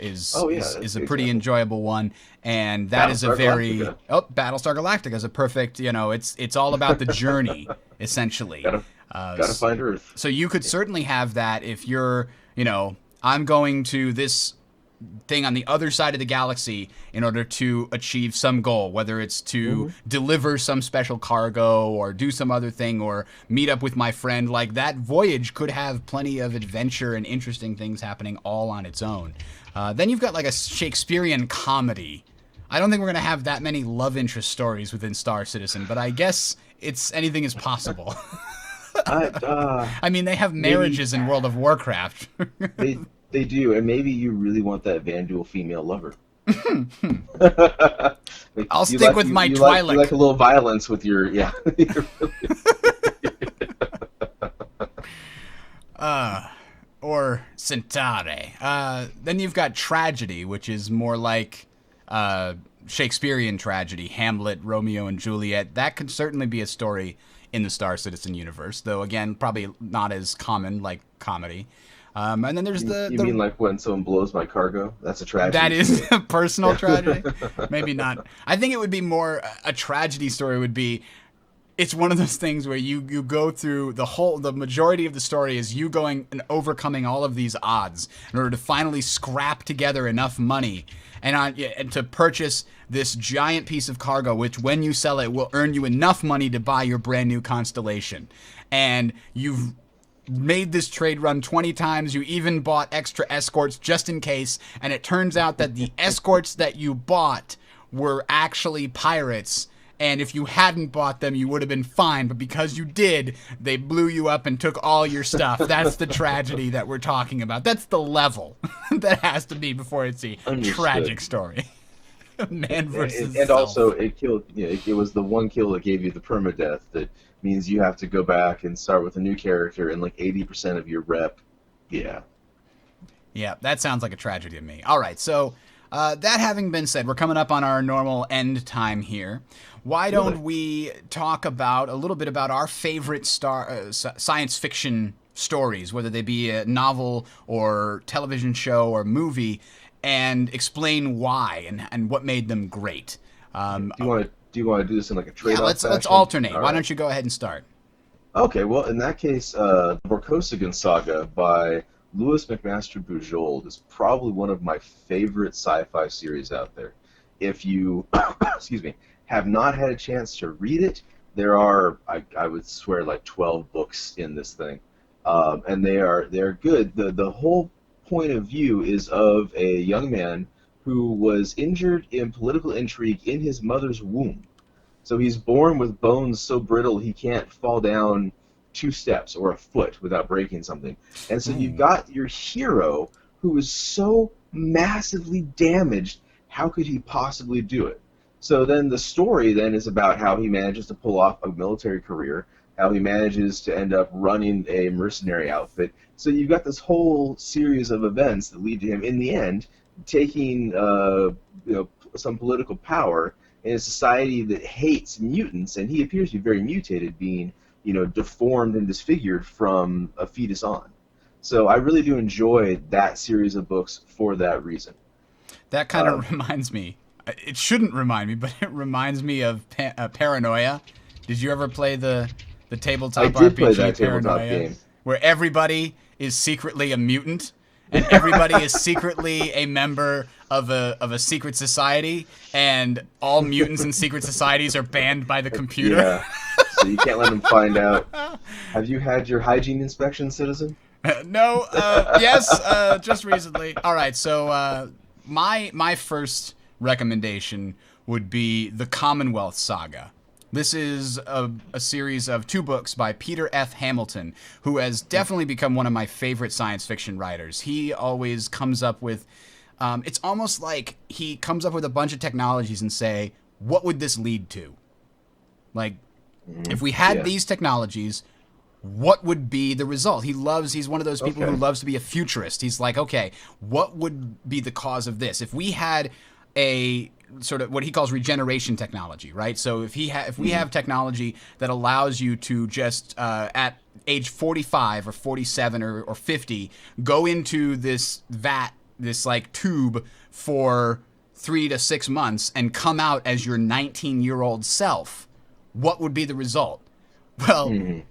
is a pretty enjoyable one, and that is a very Battlestar Galactica is a perfect. It's all about the journey essentially.
Gotta find Earth.
So you could certainly have that if you're, I'm going to this thing on the other side of the galaxy in order to achieve some goal, whether it's to deliver some special cargo or do some other thing or meet up with my friend. Like, that voyage could have plenty of adventure and interesting things happening all on its own. Then you've got like a Shakespearean comedy. I don't think we're going to have that many love interest stories within Star Citizen, but I guess anything is possible. I mean, they have marriages in World of Warcraft.
They do, and maybe you really want that Vandal female lover.
I'll stick with my Twi'lek.
You like a little violence with your
or Centauri. Then you've got tragedy, which is more like Shakespearean tragedy, Hamlet, Romeo and Juliet. That could certainly be a story in the Star Citizen universe, though again, probably not as common like comedy. And then there's
You mean like when someone blows my cargo? That's a tragedy.
That is a personal tragedy. Maybe not. I think it would be more a tragedy story would be, it's one of those things where you go through the majority of the story is you going and overcoming all of these odds in order to finally scrap together enough money and to purchase this giant piece of cargo, which when you sell it will earn you enough money to buy your brand new constellation. And you've made this trade run 20 times. You even bought extra escorts just in case. And it turns out that the escorts that you bought were actually pirates. And if you hadn't bought them, you would have been fine. But because you did, they blew you up and took all your stuff. That's the tragedy that we're talking about. That's the level that has to be before it's a tragic story. Man versus
and also it killed. It was the one kill that gave you the permadeath. That means you have to go back and start with a new character and like 80% of your rep. Yeah,
that sounds like a tragedy to me. All right, so that having been said, we're coming up on our normal end time here. Why don't we talk about a little bit about our favorite science fiction stories, whether they be a novel or television show or movie, and explain why and what made them great.
Do you want to do this in like a trade-off fashion?
Let's alternate.
All
Why don't you go ahead and start?
Okay, well, in that case, the Vorkosigan Saga by Louis McMaster Bujold is probably one of my favorite sci-fi series out there. If you, excuse me, have not had a chance to read it, there are, I would swear, like 12 books in this thing, and they're good. The whole point of view is of a young man who was injured in political intrigue in his mother's womb. So he's born with bones so brittle he can't fall down 2 steps or a foot without breaking something. And so you've got your hero who is so massively damaged. How could he possibly do it? So then the story then is about how he manages to pull off a military career, how he manages to end up running a mercenary outfit. So you've got this whole series of events that lead to him, in the end, taking some political power in a society that hates mutants, and he appears to be very mutated, being deformed and disfigured from a fetus on. So I really do enjoy that series of books for that reason.
That kind of reminds me. It shouldn't remind me, but it reminds me of Paranoia. Did you ever play the tabletop RPG?
I did play that tabletop game,
where everybody is secretly a mutant, and everybody is secretly a member of a secret society, and all mutants in secret societies are banned by the computer.
Yeah, so you can't let them find out. Have you had your hygiene inspection, citizen?
No. Yes. Just recently. All right. So my first recommendation would be the Commonwealth Saga. This is a series of 2 books by Peter F. Hamilton, who has definitely become one of my favorite science fiction writers. He always comes up with, it's almost like he comes up with a bunch of technologies and say, what would this lead to? Like, if we had these technologies, what would be the result? He's one of those people who loves to be a futurist. He's like, okay, what would be the cause of this? If we had a sort of what he calls regeneration technology, right? So if we have technology that allows you to just at age 45 or 47 or 50 go into this vat, this like tube for 3 to 6 months and come out as your 19-year-old self, what would be the result? Well,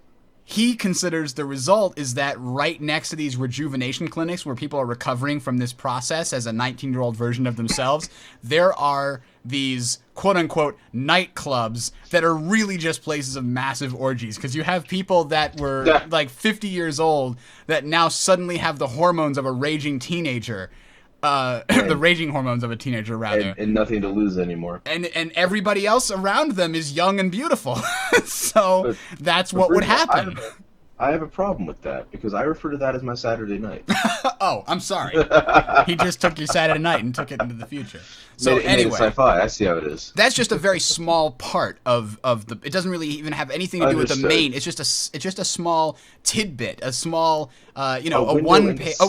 he considers the result is that right next to these rejuvenation clinics where people are recovering from this process as a 19-year-old version of themselves, there are these quote-unquote nightclubs that are really just places of massive orgies, because you have people that were like 50 years old that now suddenly have the hormones of a raging teenager. The raging hormones of a teenager, rather.
And nothing to lose anymore.
And everybody else around them is young and beautiful. So that's what would happen.
I have a problem with that, because I refer to that as my Saturday night.
Oh, I'm sorry. He just took your Saturday night and took it into the future. So
anyway, Sci-Fi. I see how it is.
That's just a very small part of the. It doesn't really even have anything to do with the main. It's just a small tidbit, a small a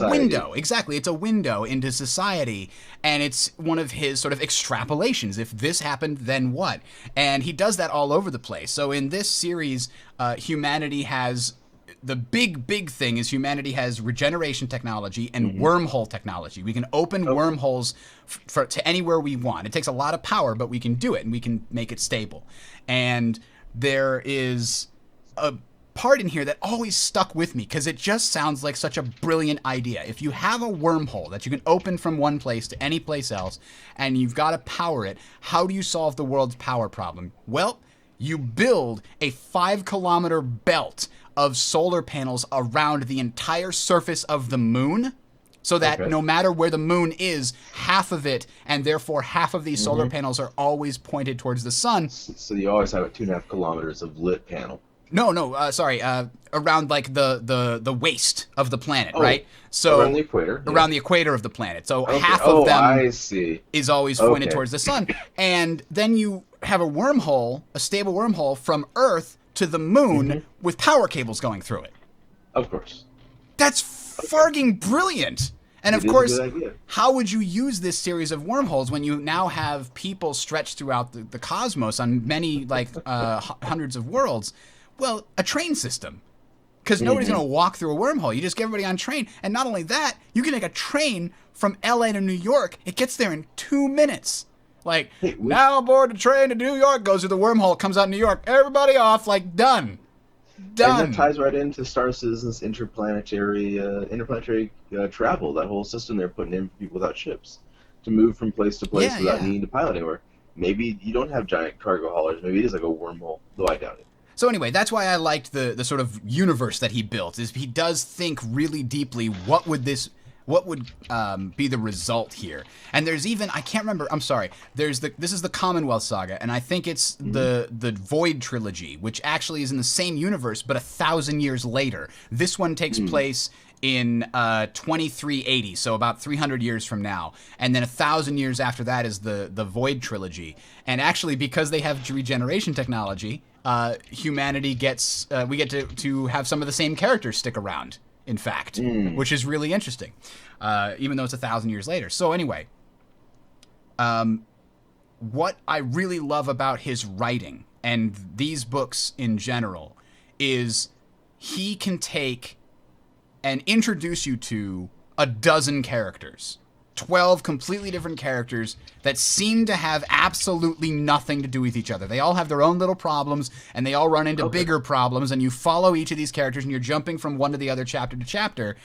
window. Exactly, it's a window into society, and it's one of his sort of extrapolations. If this happened, then what? And he does that all over the place. So in this series, humanity has. The big thing is humanity has regeneration technology and wormhole technology. We can open wormholes to anywhere we want. It takes a lot of power, but we can do it, and we can make it stable. And there is a part in here that always stuck with me, because it just sounds like such a brilliant idea. If you have a wormhole that you can open from one place to any place else, and you've got to power it, how do you solve the world's power problem? Well, you build a 5-kilometer belt of solar panels around the entire surface of the moon, so that no matter where the moon is, half of it, and therefore half of these solar panels are always pointed towards the sun.
So you always have 2.5 kilometers of lit panel.
Sorry, around like the waist of the planet, right? So
around the equator.
Around the equator of the planet. So half of them is always pointed towards the sun. And then you have a wormhole, a stable wormhole from Earth to the moon with power cables going through it.
Of course.
That's farging brilliant. And of course, how would you use this series of wormholes when you now have people stretched throughout the cosmos on many hundreds of worlds? Well, a train system. Because nobody's going to walk through a wormhole. You just get everybody on train. And not only that, you can take a train from LA to New York. It gets there in 2 minutes. Like, now aboard the train to New York, goes through the wormhole, comes out New York, everybody off, like, done.
And that ties right into Star Citizen's interplanetary travel, that whole system they're putting in for people without ships, to move from place to place without needing to pilot anywhere. Maybe you don't have giant cargo haulers, maybe it is like a wormhole, though I doubt it.
So anyway, that's why I liked the sort of universe that he built, is he does think really deeply, what would this be the result here? And there's even, I can't remember, I'm sorry, this is the Commonwealth Saga, and I think it's the Void trilogy, which actually is in the same universe, but 1,000 years later. This one takes place in 2380, so about 300 years from now. And then 1,000 years after that is the Void trilogy. And actually, because they have regeneration technology, humanity gets, we get to have some of the same characters stick around, in fact, which is really interesting, even though it's 1,000 years later. So anyway, what I really love about his writing and these books in general is he can take and introduce you to a dozen characters. 12 completely different characters that seem to have absolutely nothing to do with each other. They all have their own little problems, and they all run into bigger problems, and you follow each of these characters, and you're jumping from one to the other, chapter to chapter,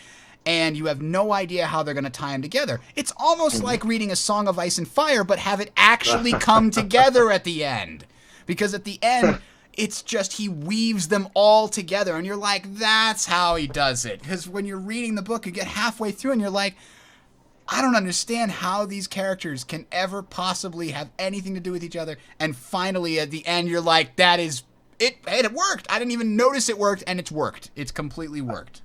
and you have no idea how they're going to tie them together. It's almost like reading A Song of Ice and Fire, but have it actually come together at the end. Because at the end, it's just he weaves them all together, and you're like, that's how he does it. Because when you're reading the book, you get halfway through, and you're like, I don't understand how these characters can ever possibly have anything to do with each other. And finally, at the end, you're like, that is it. It worked. I didn't even notice it worked, and it's worked. It's completely worked.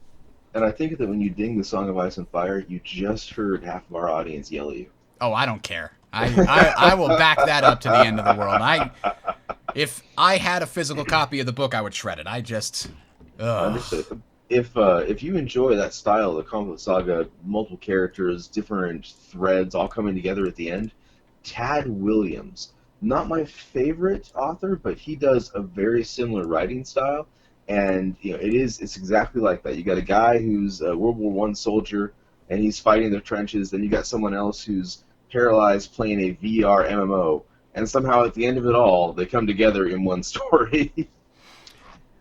And I think that when you ding the Song of Ice and Fire, you just heard half of our audience yell at you.
Oh, I don't care. I will back that up to the end of the world. If I had a physical copy of the book, I would shred it. I just...
Understood. If you enjoy that style, the Commonwealth Saga, multiple characters, different threads all coming together at the end, Tad Williams, not my favorite author, but he does a very similar writing style, and it's exactly like that. You got a guy who's a World War I soldier, and he's fighting the trenches. Then you got someone else who's paralyzed playing a VR MMO, and somehow at the end of it all, they come together in one story.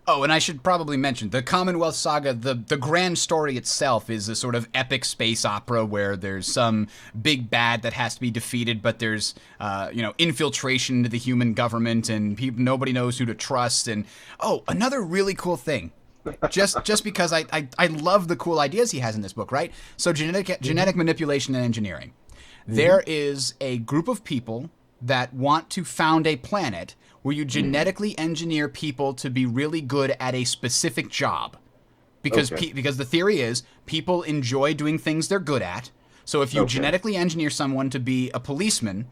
Oh, and I should probably mention, the Commonwealth Saga, the grand story itself is a sort of epic space opera where there's some big bad that has to be defeated, but there's, infiltration into the human government, and nobody knows who to trust. And, another really cool thing, just because I love the cool ideas he has in this book, right? So genetic manipulation and engineering. There is a group of people that want to found a planet where you genetically engineer people to be really good at a specific job. Because because the theory is people enjoy doing things they're good at. So if you genetically engineer someone to be a policeman,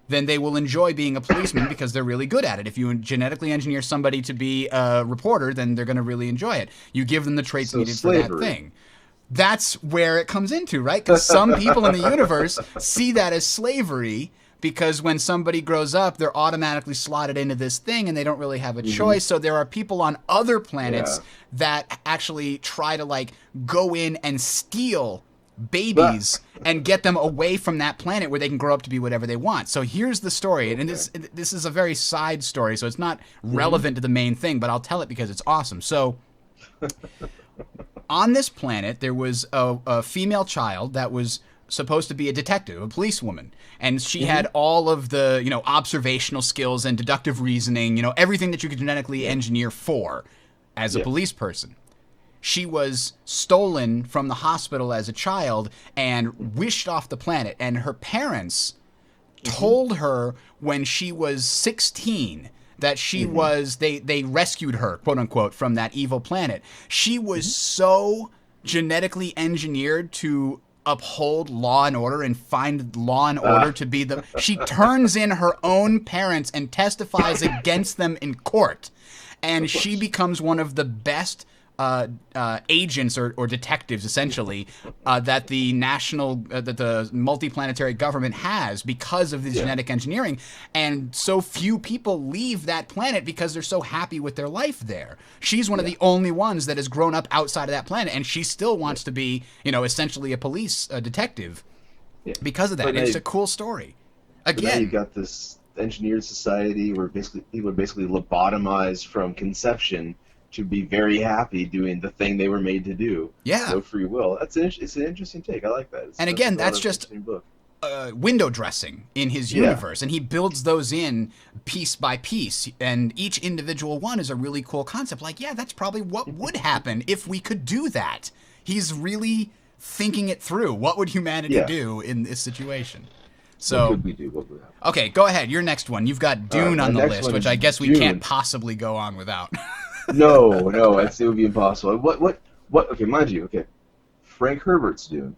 then they will enjoy being a policeman because they're really good at it. If you genetically engineer somebody to be a reporter, then they're going to really enjoy it. You give them the traits needed for that thing. That's where it comes into, right? Because some people in the universe see that as slavery, because when somebody grows up, they're automatically slotted into this thing and they don't really have a choice. So there are people on other planets that actually try to go in and steal babies and get them away from that planet where they can grow up to be whatever they want. So here's the story. And this is a very side story, so it's not relevant to the main thing, but I'll tell it because it's awesome. So on this planet, there was a female child that was supposed to be a detective, a policewoman, and she had all of the observational skills and deductive reasoning, everything that you could genetically engineer for as a police person. She was stolen from the hospital as a child and wished off the planet, and her parents told her when she was 16 that she was they rescued her, quote unquote, from that evil planet. She was so genetically engineered to uphold law and order and find law and order to be she turns in her own parents and testifies against them in court, and she becomes one of the best agents or detectives, essentially, that the that the multiplanetary government has because of the genetic engineering. And so few people leave that planet because they're so happy with their life there. She's one of the only ones that has grown up outside of that planet, and she still wants to be, essentially a police detective because of that. And it's a cool story. Again,
you got this engineered society where people are basically lobotomized from conception to be very happy doing the thing they were made to do.
Yeah.
No free will. It's an interesting take. I like that.
That's just window dressing in his universe. And he builds those in piece by piece. And each individual one is a really cool concept. That's probably what would happen if we could do that. He's really thinking it through. What would humanity
Yeah.
do in this situation?
What
So,
could we do? What would happen?
okay, go ahead. Your next one. You've got Dune
My
on the
next
list,
one
which
is
I guess we
Dune.
can't possibly go on without.
No, it would be impossible. What? Okay, mind you. Okay, Frank Herbert's Dune,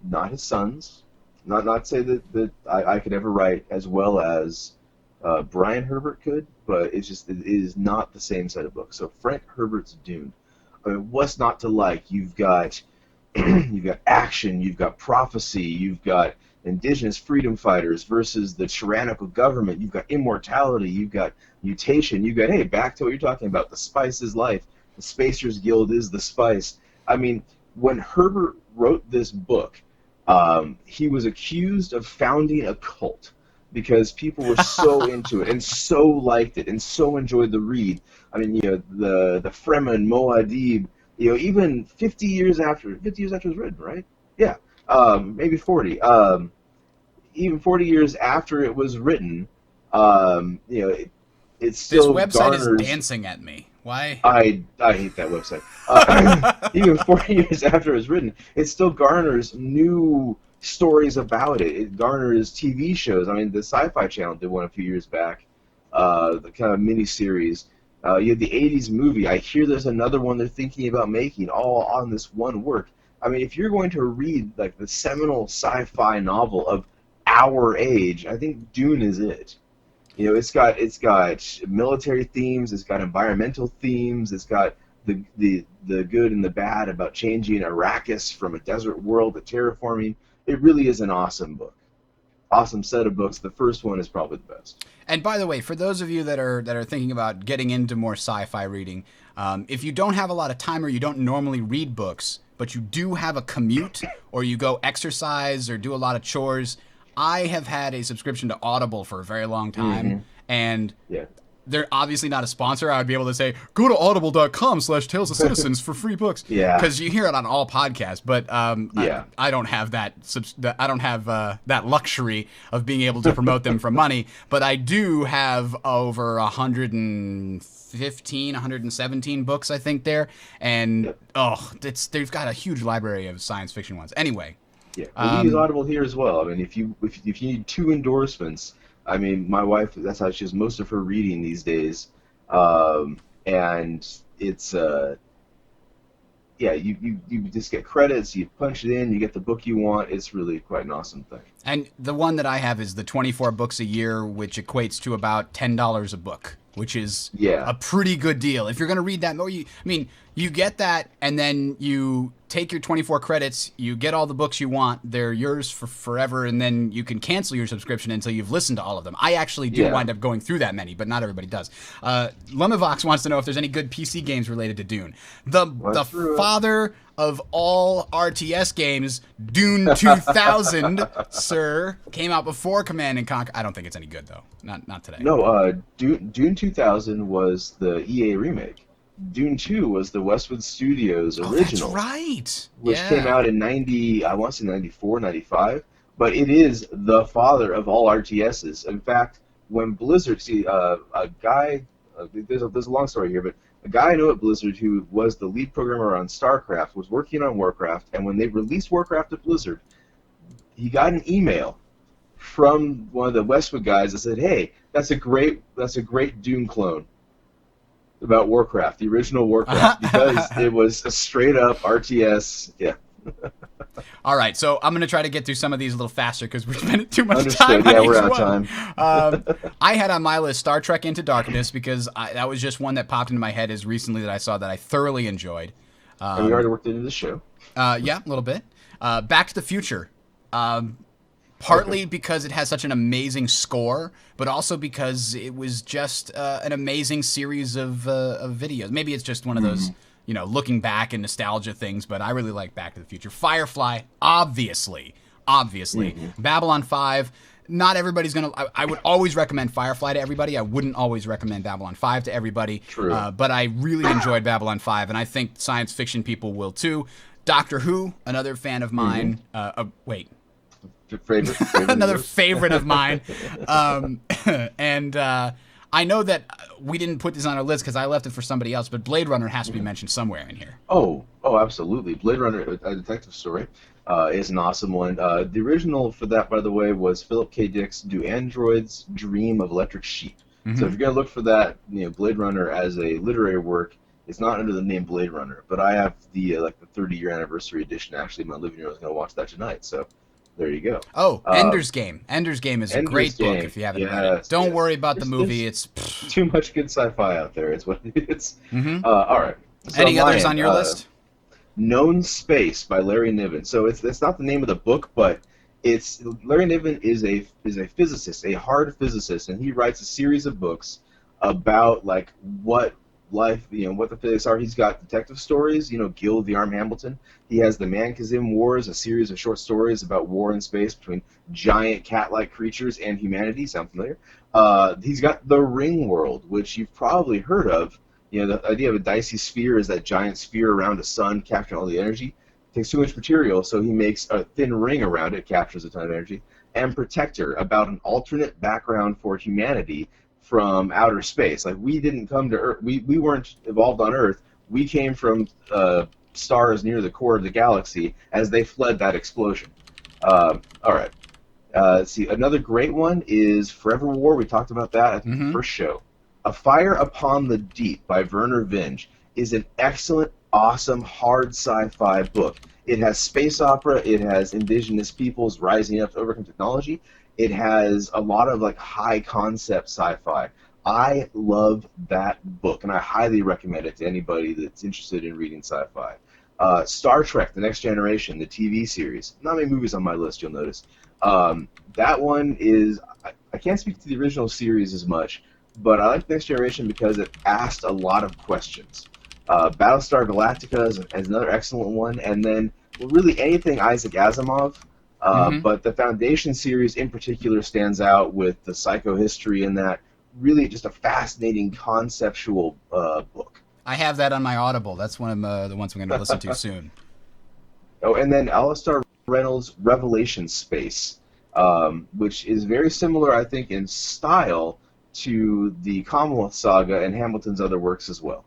not his son's. Not to say that I could ever write as well as Brian Herbert could, but it is not the same set of books. So Frank Herbert's Dune. I mean, what's not to like? You've got you've got action, you've got prophecy, you've got indigenous freedom fighters versus the tyrannical government, you've got immortality, you've got mutation, you've got, hey, back to what you're talking about, the spice is life, the Spacers Guild is the spice. I mean, when Herbert wrote this book, he was accused of founding a cult because people were so into it and so liked it and so enjoyed the read. I mean, the Fremen, Moadib, even 50 years after it was written, right? Yeah, maybe 40. Even 40 years after it was written, it still
This website
garners.
is dancing at me. Why?
I hate that website. Even 40 years after it was written, it still garners new stories about it. It garners TV shows. I mean, the Sci-Fi Channel did one a few years back, the kind of mini-series. You had the 80s movie. I hear there's another one they're thinking about making, all on this one work. I mean, if you're going to read like the seminal sci-fi novel of our age, I think Dune is it. It's got military themes, it's got environmental themes, it's got the good and the bad about changing Arrakis from a desert world to terraforming. It really is an awesome book. Awesome set of books. The first one is probably the best.
And by the way, for those of you that are thinking about getting into more sci-fi reading, if you don't have a lot of time or you don't normally read books, but you do have a commute or you go exercise or do a lot of chores, I have had a subscription to Audible for a very long time, and they're obviously not a sponsor. I would be able to say, go to audible.com/Tales of Citizens for free books.
Yeah.
Because you hear it on all podcasts, but I don't have that. I don't have that luxury of being able to promote them for money. But I do have over 115, 117 books, I think, there. And, they've got a huge library of science fiction ones. Anyway.
Yeah, we use Audible here as well. I mean, if you need 2 endorsements, I mean, my wife, that's how she does most of her reading these days, and it's you just get credits, you punch it in, you get the book you want. It's really quite an awesome thing.
And the one that I have is the 24 books a year, which equates to about $10 a book, which is a pretty good deal. If you're going to read that, you get that, and then you take your 24 credits, you get all the books you want, they're yours for forever, and then you can cancel your subscription until you've listened to all of them. I actually do wind up going through that many, but not everybody does. Lemovox wants to know if there's any good PC games related to Dune. The father of all RTS games, Dune 2000, sir, came out before Command and Conquer. I don't think it's any good, though. Not today.
No, Dune 2000 was the EA remake. Dune 2 was the Westwood Studios original.
Oh, that's right.
Which came out in 94, 95. But it is the father of all RTSs. In fact, when Blizzard, a guy, there's a long story here, but a guy I know at Blizzard who was the lead programmer on StarCraft was working on Warcraft, and when they released Warcraft at Blizzard, he got an email from one of the Westwood guys that said, "Hey, that's a great Dune clone about Warcraft, the original Warcraft, because it was a straight up RTS." Yeah.
All right, so I'm going to try to get through some of these a little faster because we're spending too much
Understood.
time on
we're
each
out
one.
of time.
I had on my list Star Trek Into Darkness because that was just one that popped into my head as recently that I saw that I thoroughly enjoyed.
And we already worked into the show.
Yeah, a little bit. Back to the Future. Partly because it has such an amazing score, but also because it was just an amazing series of videos. Maybe it's just one of those, looking back and nostalgia things, but I really like Back to the Future. Firefly, obviously. Babylon 5, not everybody's going to... I would always recommend Firefly to everybody. I wouldn't always recommend Babylon 5 to everybody.
True.
But I really enjoyed Babylon 5, and I think science fiction people will too. Doctor Who, another fan of mine.
Favorite
another favorite of mine. And I know that we didn't put this on our list because I left it for somebody else, but Blade Runner has to be mentioned somewhere in here.
Oh, absolutely. Blade Runner, a detective story, is an awesome one. The original for that, by the way, was Philip K. Dick's "Do Androids Dream of Electric Sheep?" So if you're gonna look for that, Blade Runner as a literary work, it's not under the name Blade Runner, but I have the 30-year anniversary edition actually in my living room. I was gonna watch that tonight, so there you go.
Oh, Ender's Game. Ender's Game is a
Ender's
great book
Game.
if you haven't read it. Don't worry about the movie. It's
too much good sci-fi out there. It's what it is. All right. So
Any others on your list?
Known Space by Larry Niven. So it's not the name of the book, but it's Larry Niven is a physicist, a hard physicist, and he writes a series of books about like what life, what the physics are. He's got detective stories, Gil the Arm Hamilton. He has the Mankazim Wars, a series of short stories about war in space between giant cat-like creatures and humanity. Sound familiar? He's got The Ring World, which you've probably heard of. The idea of a dicey sphere is that giant sphere around a sun capturing all the energy. It takes too much material, so he makes a thin ring around it, captures a ton of energy. And Protector, about an alternate background for humanity from outer space. Like, we didn't come to Earth. We weren't evolved on Earth. We came from stars near the core of the galaxy as they fled that explosion. All right. Let's see. Another great one is Forever War. We talked about that at the first show. A Fire Upon the Deep by Werner Vinge is an excellent, awesome, hard sci-fi book. It has space opera. It has indigenous peoples rising up to overcome technology. It has a lot of like high concept sci-fi. I love that book, and I highly recommend it to anybody that's interested in reading sci-fi. Star Trek: The Next Generation, the TV series. Not many movies on my list, you'll notice. That one is, I can't speak to the original series as much, but I like Next Generation because it asked a lot of questions. Battlestar Galactica is another excellent one, and then really anything Isaac Asimov. But the Foundation series in particular stands out with the psychohistory in that. Really just a fascinating conceptual book.
I have that on my Audible. That's one of the ones I'm going to listen to soon.
Oh, and then Alistair Reynolds' Revelation Space, which is very similar, I think, in style to the Commonwealth Saga and Hamilton's other works as well.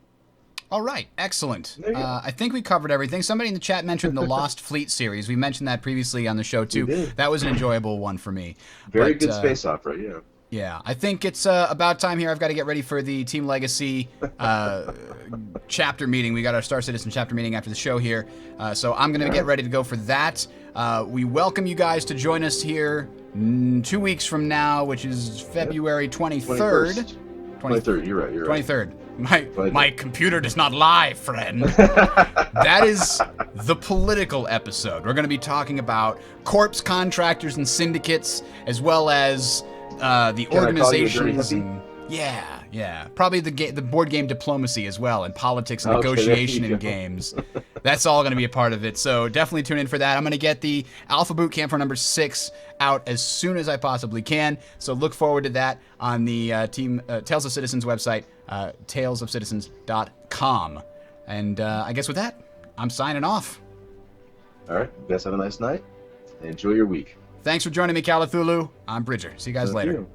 All right, excellent. I think we covered everything. Somebody in the chat mentioned the Lost Fleet series. We mentioned that previously on the show, too. That was an enjoyable one for me.
Very good space opera, yeah.
Yeah, I think it's about time here. I've got to get ready for the Team Legacy chapter meeting. We got our Star Citizen chapter meeting after the show here. So I'm going to get ready to go for that. We welcome you guys to join us here 2 weeks from now, which is February 23rd.
23rd, you're right.
23rd. My computer does not lie, friend. That is the political episode. We're going to be talking about corpse contractors and syndicates, as well as the organizations. Yeah. Probably the board game diplomacy as well, and politics and negotiation in games. That's all going to be a part of it. So definitely tune in for that. I'm going to get the Alpha Boot Camp for number 6 out as soon as I possibly can. So look forward to that on the Team Tales of Citizens website, talesofcitizens.com. And I guess with that, I'm signing off.
All right. You guys have a nice night. And enjoy your week.
Thanks for joining me, Calathulu. I'm Bridger. See you guys later.
You.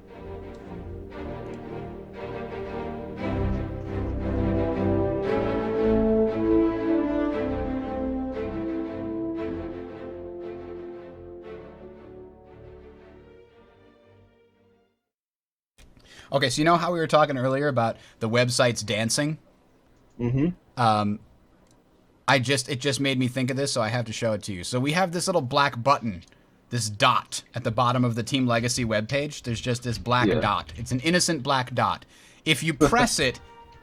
Okay, so you know how we were talking earlier about the websites dancing?
Mm-hmm.
It just made me think of this, so I have to show it to you. So we have this little black button, this dot at the bottom of the Team Legacy webpage. There's just this black dot. It's an innocent black dot. If you press it,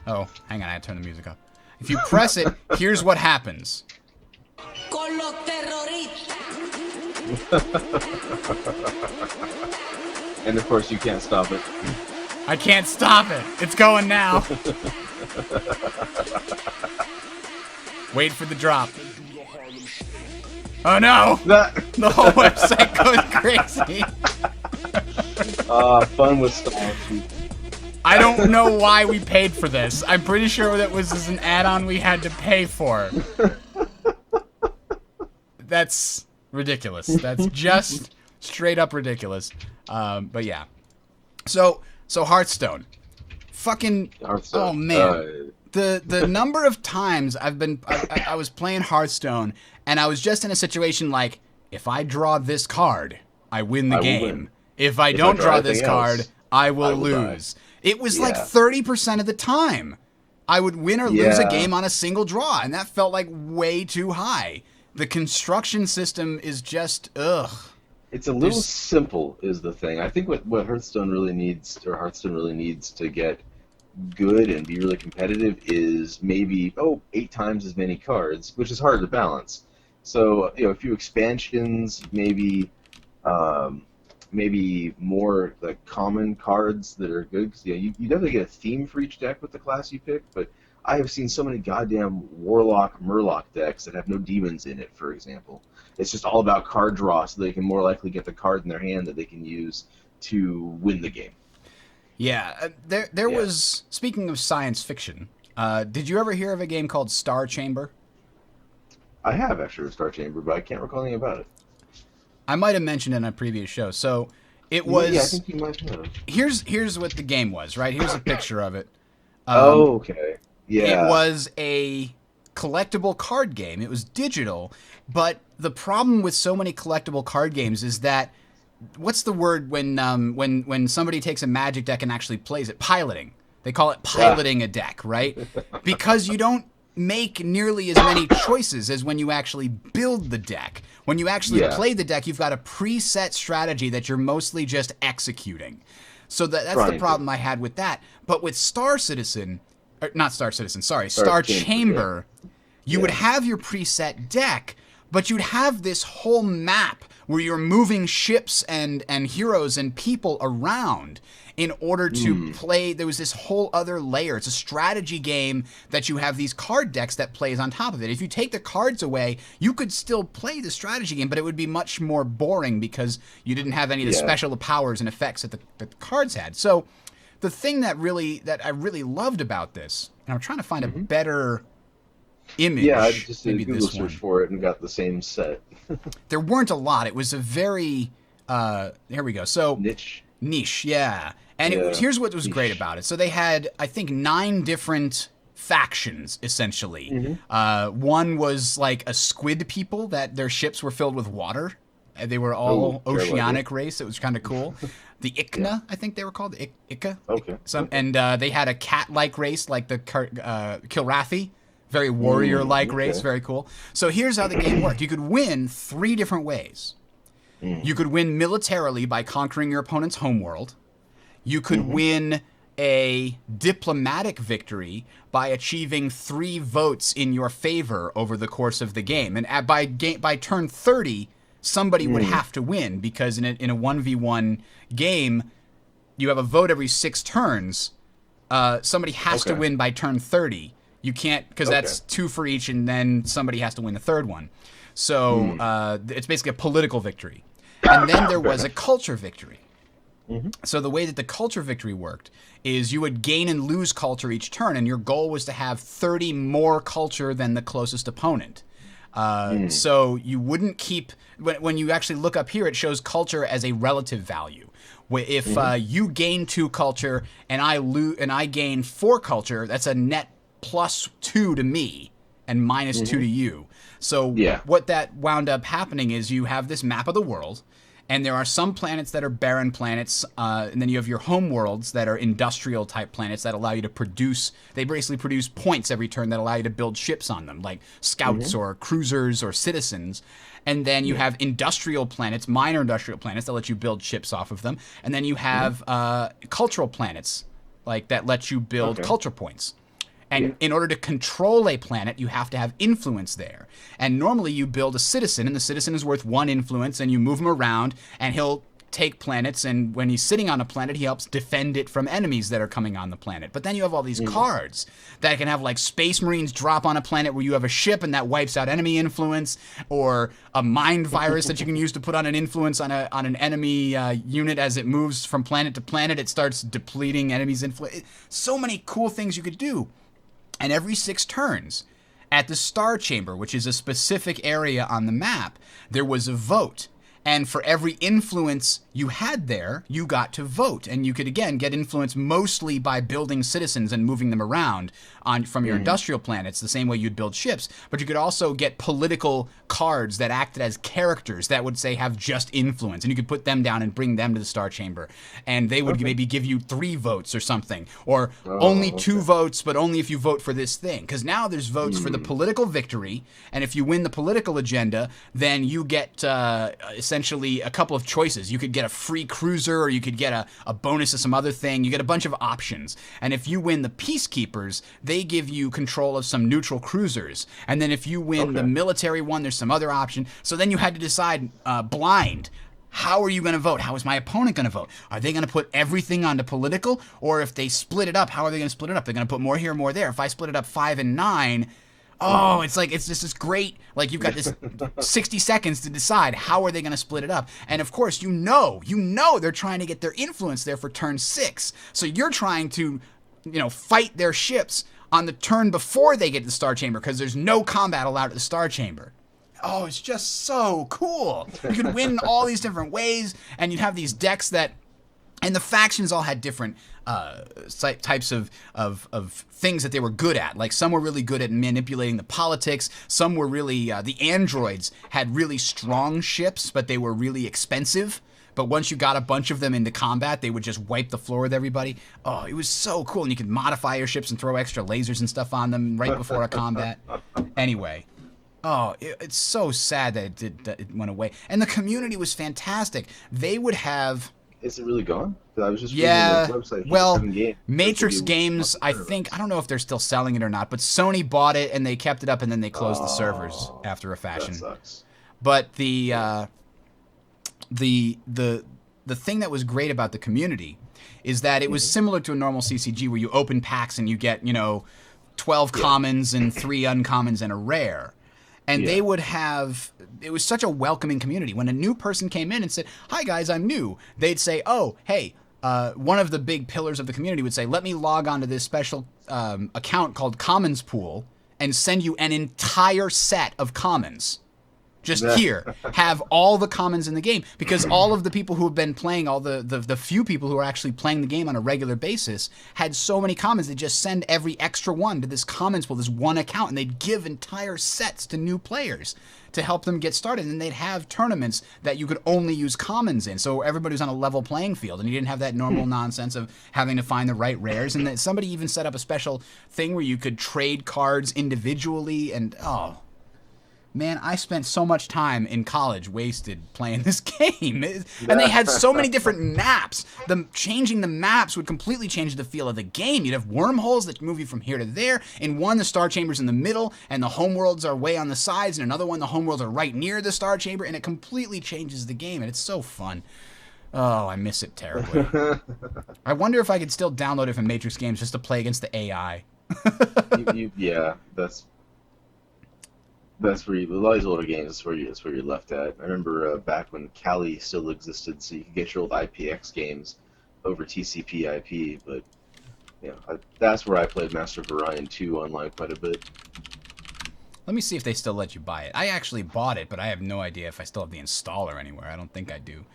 oh, hang on, I had to turn the music up. If you press it, here's what happens.
Con los terroristas.
And of course, you can't stop it.
I can't stop it. It's going now. Wait for the drop. Oh no! The whole website goes crazy.
Fun with Star.
I don't know why we paid for this. I'm pretty sure that was an add-on we had to pay for. That's ridiculous. That's just straight up ridiculous. But yeah. So Hearthstone. Fucking,
Hearthstone.
oh man. The number of times I was playing Hearthstone and I was just in a situation like, if I draw this card, I win the game.
Win.
If I don't draw this card,
else,
I will lose.
Die.
It was like 30% of the time I would win or lose a game on a single draw, and that felt like way too high. The construction system is just, ugh.
It's a little simple is the thing. I think what Hearthstone really needs to get good and be really competitive is maybe 8 times as many cards, which is hard to balance. So a few expansions, maybe more like common cards that are good. Because you definitely get a theme for each deck with the class you pick. But I have seen so many goddamn Warlock Murloc decks that have no demons in it, for example. It's just all about card draw, so they can more likely get the card in their hand that they can use to win the game.
Yeah, there was, speaking of science fiction, did you ever hear of a game called Star Chamber?
I have actually Star Chamber, but I can't recall anything about it.
I might have mentioned it in a previous show. So it was.
Yeah, I think you might have.
Here's what the game was, right? Here's a picture of it.
Okay. Yeah.
It was a collectible card game. It was digital, but the problem with so many collectible card games is that, what's the word when somebody takes a Magic deck and actually plays it? Piloting. They call it piloting a deck, right? Because you don't make nearly as many choices as when you actually build the deck. When you actually play the deck, you've got a preset strategy that you're mostly just executing. So that's the problem I had with that. But with Star Chamber, you would have your preset deck, but you'd have this whole map where you're moving ships and heroes and people around in order to play. There was this whole other layer. It's a strategy game that you have these card decks that plays on top of it. If you take the cards away, you could still play the strategy game, but it would be much more boring because you didn't have any of the special powers and effects that the cards had. So the thing that I really loved about this, and I'm trying to find a better image.
Yeah, I just did a Google search for it and got the same set.
There weren't a lot. It was a very, here we go. So niche, yeah. And here's what was great about it. So they had, I think, 9 different factions, essentially. One was like a squid people that their ships were filled with water. They were all oceanic race. It was kind of cool. The Ikna, I think they were called. Ika.
Okay.
And they had a cat-like race like the Kilrathi. Very warrior-like race. Very cool. So here's how the game worked. You could win 3 different ways. You could win militarily by conquering your opponent's homeworld. You could win a diplomatic victory by achieving 3 votes in your favor over the course of the game. And by turn 30, somebody would have to win, because in a 1v1 game, you have a vote every 6 turns. Somebody has to win by turn 30. You can't, because that's 2 for each, and then somebody has to win the 3rd one. So it's basically a political victory. And then there was a culture victory. So the way that the culture victory worked is you would gain and lose culture each turn, and your goal was to have 30 more culture than the closest opponent. So you wouldn't keep, when you actually look up here, it shows culture as a relative value. If you gain 2 culture and I gain 4 culture, that's a net +2 to me and -2 to you. So what that wound up happening is you have this map of the world, and there are some planets that are barren planets, and then you have your home worlds that are industrial type planets that allow you to produce. They basically produce points every turn that allow you to build ships on them, like scouts or cruisers or citizens. And then you have industrial planets, minor industrial planets that let you build ships off of them. And then you have cultural planets like that let you build culture points. And in order to control a planet, you have to have influence there. And normally you build a citizen, and the citizen is worth 1 influence, and you move him around, and he'll take planets, and when he's sitting on a planet, he helps defend it from enemies that are coming on the planet. But then you have all these cards that can have, like, Space Marines drop on a planet where you have a ship, and that wipes out enemy influence, or a mind virus that you can use to put on an influence on an enemy unit as it moves from planet to planet. It starts depleting enemies' influence. So many cool things you could do. And every 6 turns, at the Star Chamber, which is a specific area on the map, there was a vote. And for every influence you had there, you got to vote. And you could, again, get influence mostly by building citizens and moving them around from your industrial planets, the same way you'd build ships. But you could also get political cards that acted as characters that would, say, have just influence. And you could put them down and bring them to the Star Chamber. And they would maybe give you 3 votes or something. Or only 2 votes, but only if you vote for this thing. Because now there's votes for the political victory. And if you win the political agenda, then you get essentially a couple of choices. You could get a free cruiser, or you could get a bonus of some other thing. You get a bunch of options. And if you win the Peacekeepers, they give you control of some neutral cruisers. And then if you win the military one, there's some other option. So then you had to decide blind. How are you going to vote? How is my opponent going to vote? Are they going to put everything onto political? Or if they split it up, how are they going to split it up? They're going to put more here, more there. If I split it up 5 and 9... Oh, it's just this great, you've got this 60 seconds to decide how are they going to split it up. And of course, you know they're trying to get their influence there for turn 6. So you're trying to, fight their ships on the turn before they get to the Star Chamber, because there's no combat allowed at the Star Chamber. Oh, it's just so cool. You could win all these different ways, and you'd have these decks that... And the factions all had different types of things that they were good at. Like, some were really good at manipulating the politics. Some were really... the androids had really strong ships, but they were really expensive. But once you got a bunch of them into combat, they would just wipe the floor with everybody. Oh, it was so cool. And you could modify your ships and throw extra lasers and stuff on them right before a combat. Anyway... Oh, it's so sad that it went away. And the community was fantastic. They would have...
Is it really gone? I was just
reading
the website.
Well, Matrix Games, I don't know if they're still selling it or not, but Sony bought it and they kept it up, and then they closed the servers after a fashion.
That sucks.
But the thing that was great about the community is that it was similar to a normal CCG where you open packs and you get, 12 commons and 3 uncommons and a rare. And they would have... It was such a welcoming community. When a new person came in and said, "Hi, guys, I'm new," they'd say, "Oh, hey," one of the big pillars of the community would say, "Let me log on to this special account called Commons Pool and send you an entire set of commons. Just here, have all the commons in the game." Because all of the people who have been playing, all the few people who are actually playing the game on a regular basis, had so many commons, they just send every extra one to this commons pool, this one account, and they'd give entire sets to new players to help them get started. And they'd have tournaments that you could only use commons in, so everybody was on a level playing field, and you didn't have that normal nonsense of having to find the right rares. And somebody even set up a special thing where you could trade cards individually, and man, I spent so much time in college wasted playing this game. And they had so many different maps. Changing the maps would completely change the feel of the game. You'd have wormholes that move you from here to there. In one, the Star Chamber's in the middle, and the homeworlds are way on the sides. In another one, the homeworlds are right near the Star Chamber, and it completely changes the game, and it's so fun. Oh, I miss it terribly. I wonder if I could still download it from Matrix Games just to play against the AI.
Yeah, that's where a lot of these older games. That's where you're left at. I remember back when Kali still existed, so you could get your old IPX games over TCP/IP. But that's where I played Master of Orion 2 online quite a bit.
Let me see if they still let you buy it. I actually bought it, but I have no idea if I still have the installer anywhere. I don't think I do.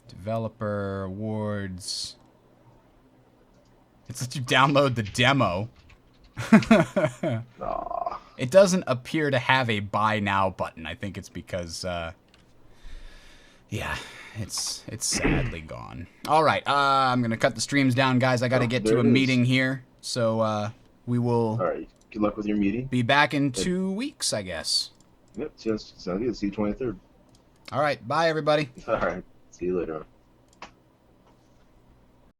Developer awards. It's let you download the demo. It doesn't appear to have a buy now button. I think it's because it's sadly gone. All right, I'm gonna cut the streams down, guys. I gotta get to a meeting here, so we will.
All right, good luck with your meeting.
Be back in 2 weeks, I guess.
Yep, sounds good. See you 23rd.
All right, bye everybody.
All right, see you later on.